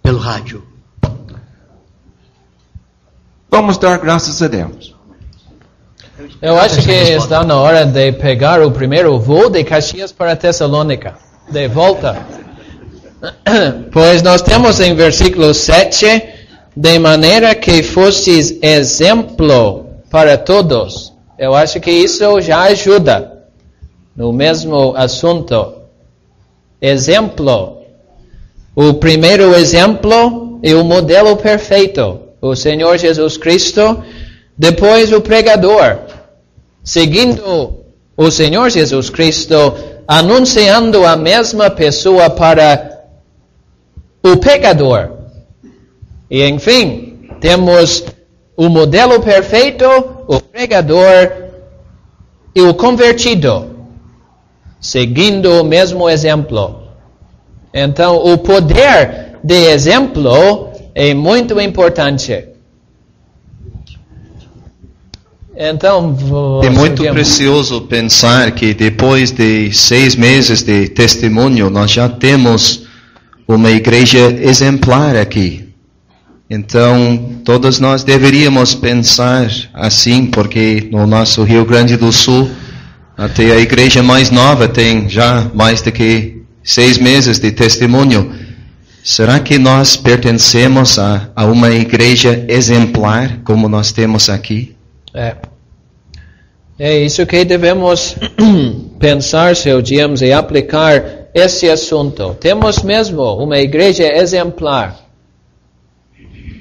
pelo rádio? Vamos dar graças a Deus. Eu acho que está na hora de pegar o primeiro voo de Caxias para Tessalônica, de volta. Pois nós temos em versículo 7, de maneira que fostes exemplo para todos. Eu acho que isso já ajuda no mesmo assunto. Exemplo. O primeiro exemplo é o modelo perfeito, o Senhor Jesus Cristo. Depois o pregador, seguindo o Senhor Jesus Cristo, anunciando a mesma pessoa para o pecador. E enfim, temos o modelo perfeito, o pregador e o convertido, seguindo o mesmo exemplo. Então, o poder de exemplo é muito importante. Então, é muito precioso pensar que depois de 6 meses de testemunho, nós já temos uma igreja exemplar aqui. Então, todos nós deveríamos pensar assim, porque no nosso Rio Grande do Sul, até a igreja mais nova tem já mais do que 6 meses de testemunho. Será que nós pertencemos a uma igreja exemplar, como nós temos aqui? É isso que devemos pensar, se odiamos, e aplicar esse assunto. Temos mesmo uma igreja exemplar,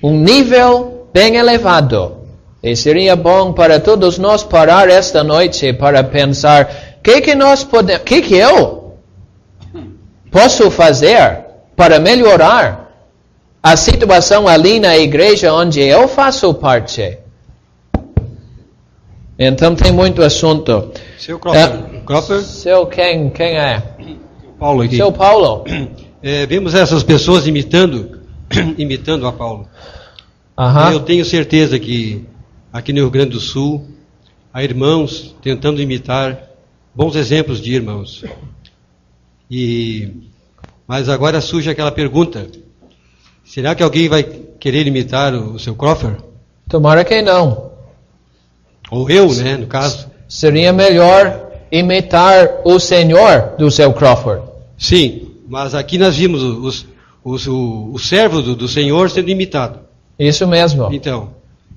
um nível bem elevado. E seria bom para todos nós parar esta noite para pensar, que eu posso fazer para melhorar a situação ali na igreja onde eu faço parte? Então tem muito assunto. Seu Cropper? Seu quem é? Paulo aqui. Seu Paulo. Vemos essas pessoas imitando a Paulo. Eu tenho certeza que aqui no Rio Grande do Sul há irmãos tentando imitar bons exemplos de irmãos. Mas agora surge aquela pergunta: será que alguém vai querer imitar o seu Cropper? Tomara que não. Ou eu, né, no caso. Seria melhor imitar o Senhor do seu Crawford. Sim, mas aqui nós vimos o servo do Senhor sendo imitado. Isso mesmo. Então,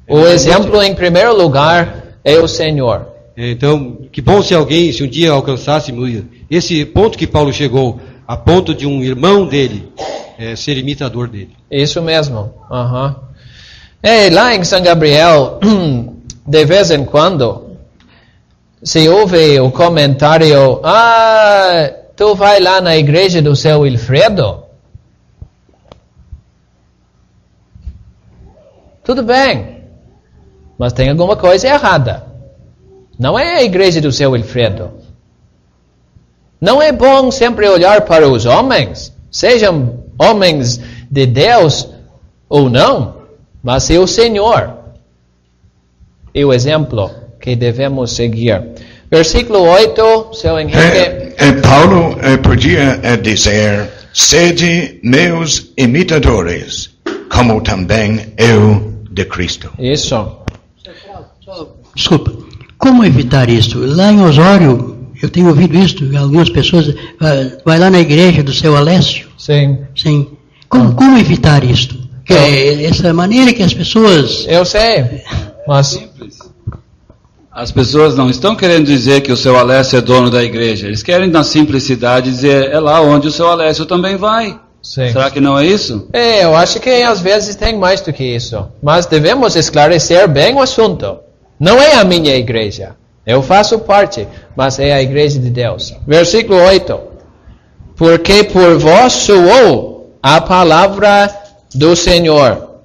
o exemplo em primeiro lugar é o Senhor. Então, que bom se um dia alcançássemos esse ponto que Paulo chegou, a ponto de um irmão dele ser imitador dele. Isso mesmo. Lá em São Gabriel, de vez em quando, se ouve o comentário, tu vai lá na igreja do seu Wilfredo? Tudo bem, mas tem alguma coisa errada. Não é a igreja do seu Wilfredo. Não é bom sempre olhar para os homens, sejam homens de Deus ou não, mas é o Senhor. E o exemplo que devemos seguir. Versículo 8, seu Henrique. Paulo podia dizer, sede meus imitadores, como também eu de Cristo. Isso. Desculpa, como evitar isso? Lá em Osório, eu tenho ouvido isso, algumas pessoas, vai lá na igreja do seu Alessio. Sim. Como evitar isto? Essa maneira que as pessoas... Eu sei, mas... As pessoas não estão querendo dizer que o seu Alessio é dono da igreja. Eles querem, na simplicidade, dizer, é lá onde o seu Alessio também vai. Sim. Será que não é isso? Eu acho que às vezes tem mais do que isso. Mas devemos esclarecer bem o assunto. Não é a minha igreja. Eu faço parte, mas é a igreja de Deus. Versículo 8. Porque por vós soou a palavra do Senhor,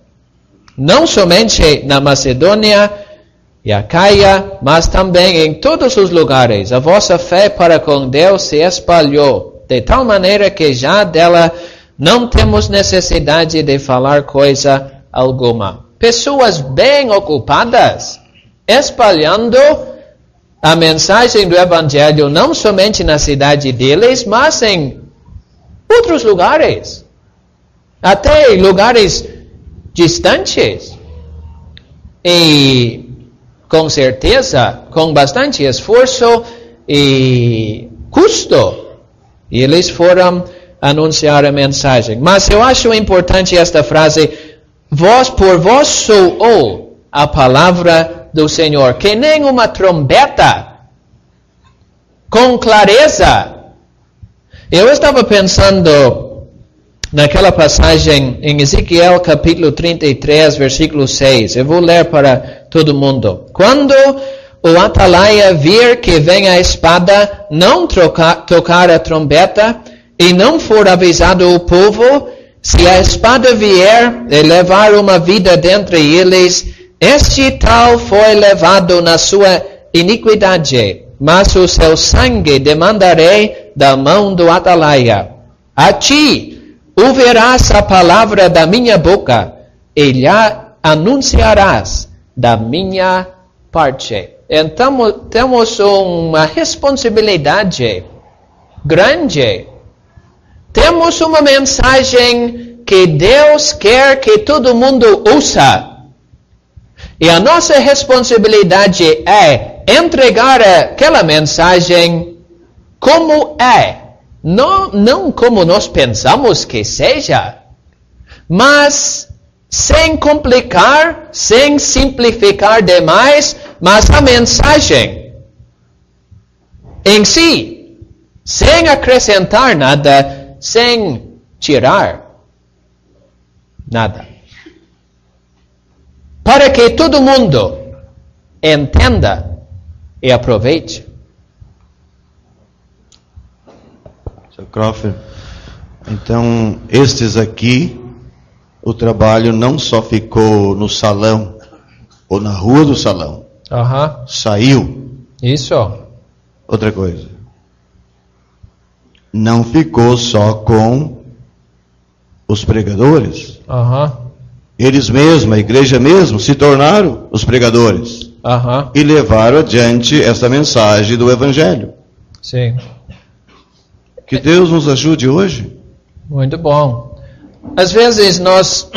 não somente na Macedônia e Acaia, mas também em todos os lugares. A vossa fé para com Deus se espalhou, de tal maneira que já dela não temos necessidade de falar coisa alguma. Pessoas bem ocupadas, espalhando a mensagem do Evangelho, não somente na cidade deles, mas em outros lugares, até lugares distantes. E com certeza, com bastante esforço e custo, e eles foram anunciar a mensagem. Mas eu acho importante esta frase: por vós soou a palavra do Senhor, que nem uma trombeta, com clareza. Eu estava pensando naquela passagem em Ezequiel capítulo 33, versículo 6. Eu vou ler para todo mundo. Quando o atalaia vir que vem a espada, não tocar a trombeta, e não for avisado o povo, se a espada vier e levar uma vida dentre eles, este tal foi levado na sua iniquidade, mas o seu sangue demandarei da mão do atalaia. A ti ouvirás a palavra da minha boca, e lhe anunciarás da minha parte. Então temos uma responsabilidade grande. Temos uma mensagem que Deus quer que todo mundo ouça. E a nossa responsabilidade é entregar aquela mensagem como é. Não como nós pensamos que seja, mas sem complicar, sem simplificar demais, mas a mensagem em si, sem acrescentar nada, sem tirar nada. Para que todo mundo entenda e aproveite. Sr. Crawford, então, estes aqui, o trabalho não só ficou no salão, ou na rua do salão. Saiu. Isso. Outra coisa. Não ficou só com os pregadores. Eles mesmos, a igreja mesmo, se tornaram os pregadores. E levaram adiante essa mensagem do Evangelho. Sim. Que Deus nos ajude hoje. Muito bom. Às vezes nós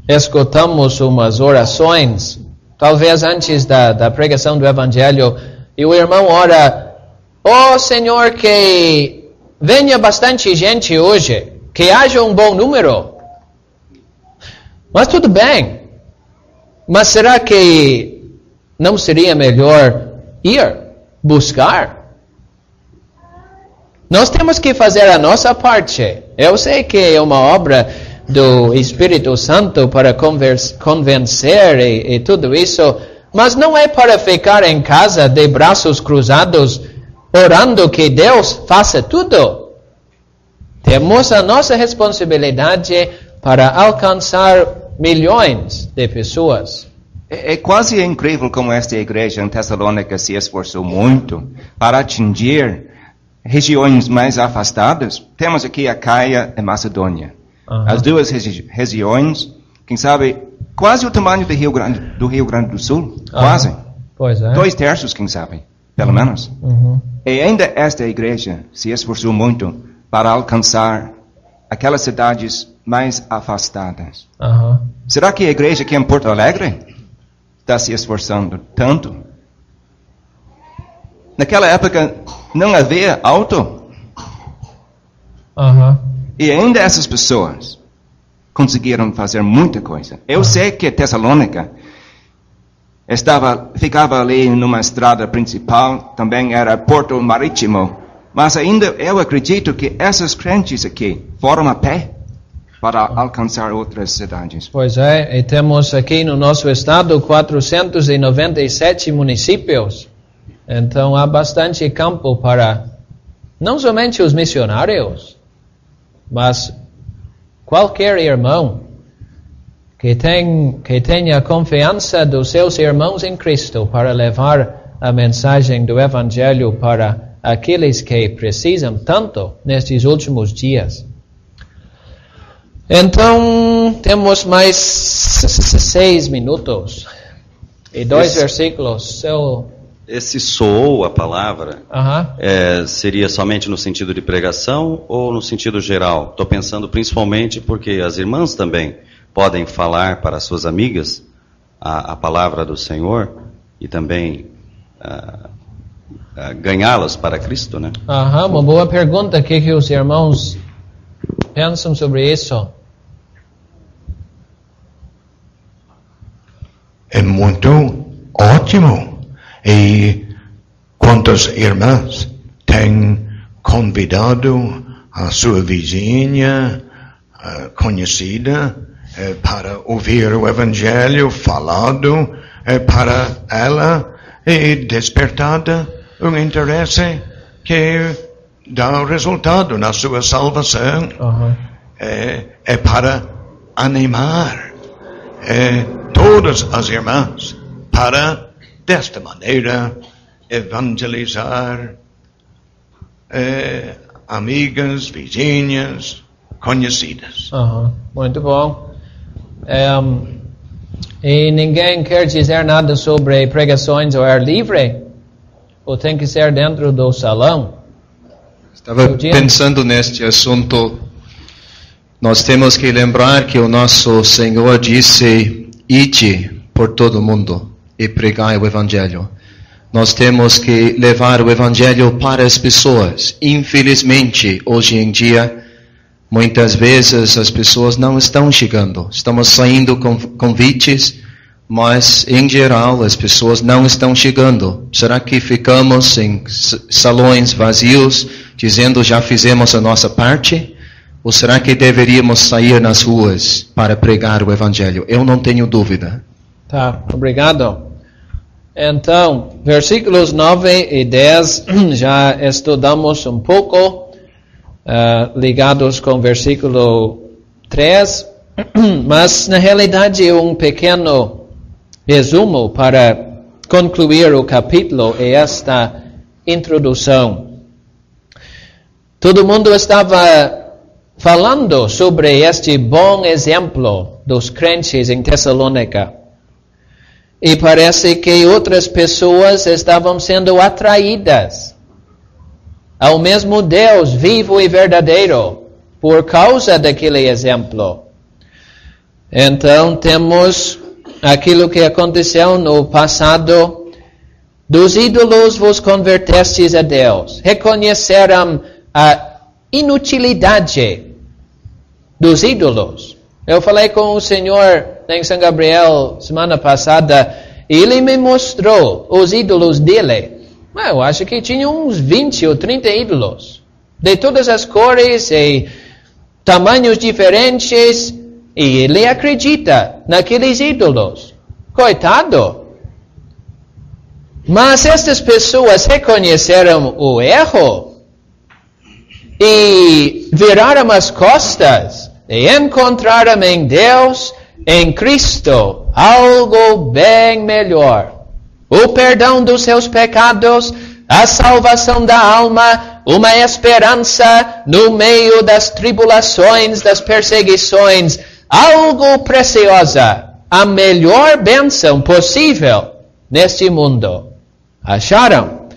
escutamos umas orações, talvez antes da pregação do Evangelho, e o irmão ora: ó Senhor, que venha bastante gente hoje, que haja um bom número. Mas tudo bem. Mas será que não seria melhor ir buscar? Nós temos que fazer a nossa parte. Eu sei que é uma obra do Espírito Santo para convencer e tudo isso, mas não é para ficar em casa de braços cruzados, orando que Deus faça tudo. Temos a nossa responsabilidade para alcançar milhões de pessoas. É quase incrível como esta igreja em Tessalônica se esforçou muito para atingir regiões mais afastadas. Temos aqui a Caia e Macedônia. As duas regiões, quem sabe, quase o tamanho do Rio Grande do Sul. Quase. Pois é. 2/3, quem sabe, pelo menos. E ainda esta igreja se esforçou muito para alcançar aquelas cidades mais afastadas. Será que a igreja aqui em Porto Alegre está se esforçando tanto? Naquela época não havia auto. E ainda essas pessoas conseguiram fazer muita coisa. Eu sei que Tessalônica ficava ali numa estrada principal, também era porto marítimo, mas ainda eu acredito que essas crentes aqui foram a pé para alcançar outras cidades. Pois é, e temos aqui no nosso estado 497 municípios. Então há bastante campo para não somente os missionários, mas qualquer irmão que tenha confiança dos seus irmãos em Cristo para levar a mensagem do Evangelho para aqueles que precisam tanto nestes últimos dias. Então, temos mais 6 minutos e 2 versículos. Esse soou a palavra seria somente no sentido de pregação ou no sentido geral? Estou pensando principalmente porque as irmãs também podem falar para suas amigas a palavra do Senhor e também ganhá-las para Cristo, né? Uma boa pergunta. O que os irmãos pensam sobre isso? É muito ótimo. E quantas irmãs têm convidado a sua vizinha conhecida para ouvir o Evangelho falado para ela e despertada um interesse que dá resultado na sua salvação. É para animar todas as irmãs para, desta maneira, evangelizar amigas, vizinhas, conhecidas. Muito bom. E ninguém quer dizer nada sobre pregações ao ar livre? Ou tem que ser dentro do salão? Estava pensando neste assunto. Nós temos que lembrar que o nosso Senhor disse: ide por todo o mundo e pregai o Evangelho. Nós temos que levar o Evangelho para as pessoas. Infelizmente, hoje em dia, muitas vezes as pessoas não estão chegando. Estamos saindo com convites, mas em geral as pessoas não estão chegando. Será que ficamos em salões vazios, dizendo já fizemos a nossa parte? Ou será que deveríamos sair nas ruas para pregar o Evangelho? Eu não tenho dúvida. Tá, obrigado. Então, versículos 9 e 10 já estudamos um pouco, ligados com o versículo 3, mas na realidade um pequeno resumo para concluir o capítulo é esta introdução. Todo mundo estava falando sobre este bom exemplo dos crentes em Tessalônica. E parece que outras pessoas estavam sendo atraídas ao mesmo Deus vivo e verdadeiro por causa daquele exemplo. Então temos aquilo que aconteceu no passado. Dos ídolos vos convertestes a Deus. Reconheceram a inutilidade dos ídolos. Eu falei com o Senhor em São Gabriel semana passada, e ele me mostrou os ídolos dele. Eu acho que tinha uns 20 ou 30 ídolos, de todas as cores e tamanhos diferentes, e ele acredita naqueles ídolos. Coitado! Mas estas pessoas reconheceram o erro e viraram as costas e encontraram em Deus, em Cristo, algo bem melhor. O perdão dos seus pecados, a salvação da alma, uma esperança no meio das tribulações, das perseguições, algo preciosa, a melhor bênção possível neste mundo. Acharam?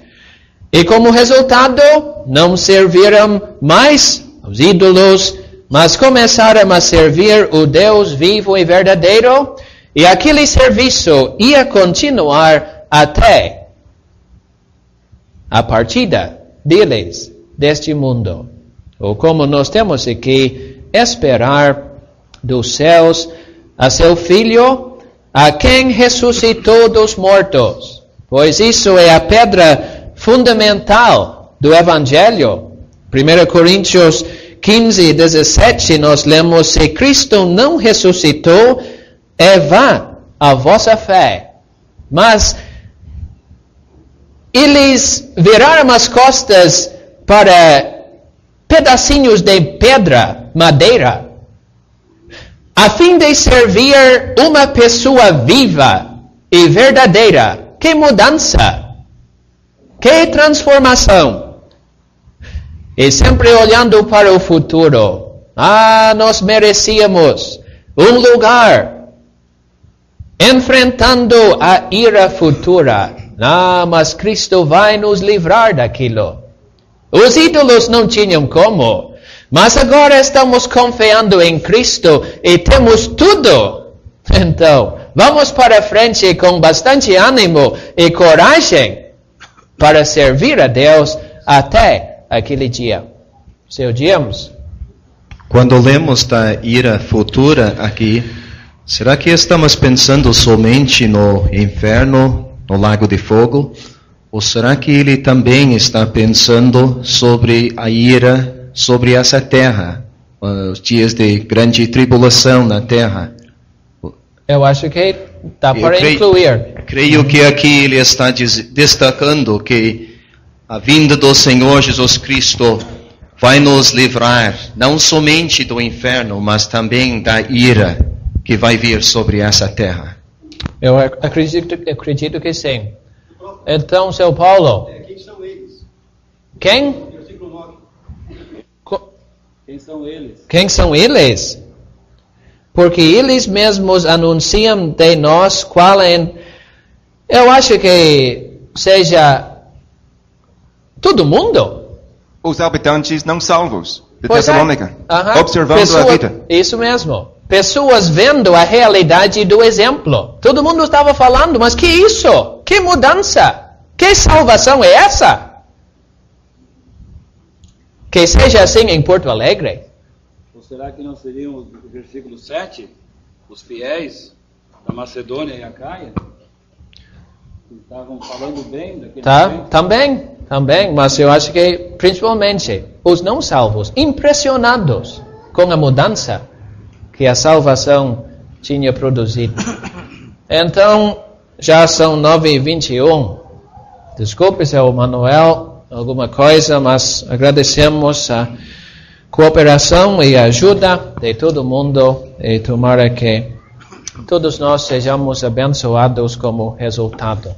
E como resultado, não serviram mais aos ídolos, mas começaram a servir o Deus vivo e verdadeiro, e aquele serviço ia continuar até a partida deles deste mundo. Ou como nós temos que esperar dos céus a seu Filho, a quem ressuscitou dos mortos. Pois isso é a pedra fundamental do Evangelho. 1 Coríntios 15, 17, nós lemos: se Cristo não ressuscitou, é vã a vossa fé. Mas eles viraram as costas para pedacinhos de pedra, madeira, a fim de servir uma pessoa viva e verdadeira. Que mudança! Que transformação! E sempre olhando para o futuro. Nós merecíamos um lugar enfrentando a ira futura. Mas Cristo vai nos livrar daquilo. Os ídolos não tinham como. Mas agora estamos confiando em Cristo e temos tudo. Então, vamos para frente com bastante ânimo e coragem para servir a Deus até aquele dia. Se odiamos. Quando lemos da ira futura aqui, será que estamos pensando somente no inferno, no lago de fogo? Ou será que ele também está pensando sobre a ira sobre essa terra, os dias de grande tribulação na terra? Eu acho que dá para incluir. Creio que aqui ele está destacando que a vinda do Senhor Jesus Cristo vai nos livrar não somente do inferno, mas também da ira que vai vir sobre essa terra. Eu acredito que sim. Então, seu Paulo. Quem são eles? Quem? Versículo 9. Quem são eles? Quem são eles? Porque eles mesmos anunciam de nós qual é. Eu acho que seja todo mundo. Os habitantes não salvos de Tessalônica, observando a vida. Isso mesmo. Pessoas vendo a realidade do exemplo. Todo mundo estava falando, mas que isso? Que mudança? Que salvação é essa? Que seja assim em Porto Alegre. Ou será que não seriam o versículo 7, os fiéis da Macedônia e Acaia, que estavam falando bem daquele momento? Também, mas eu acho que principalmente os não salvos, impressionados com a mudança que a salvação tinha produzido. Então, já são 9h21. Desculpe, seu Manuel, alguma coisa, mas agradecemos a cooperação e a ajuda de todo mundo e tomara que todos nós sejamos abençoados como resultado.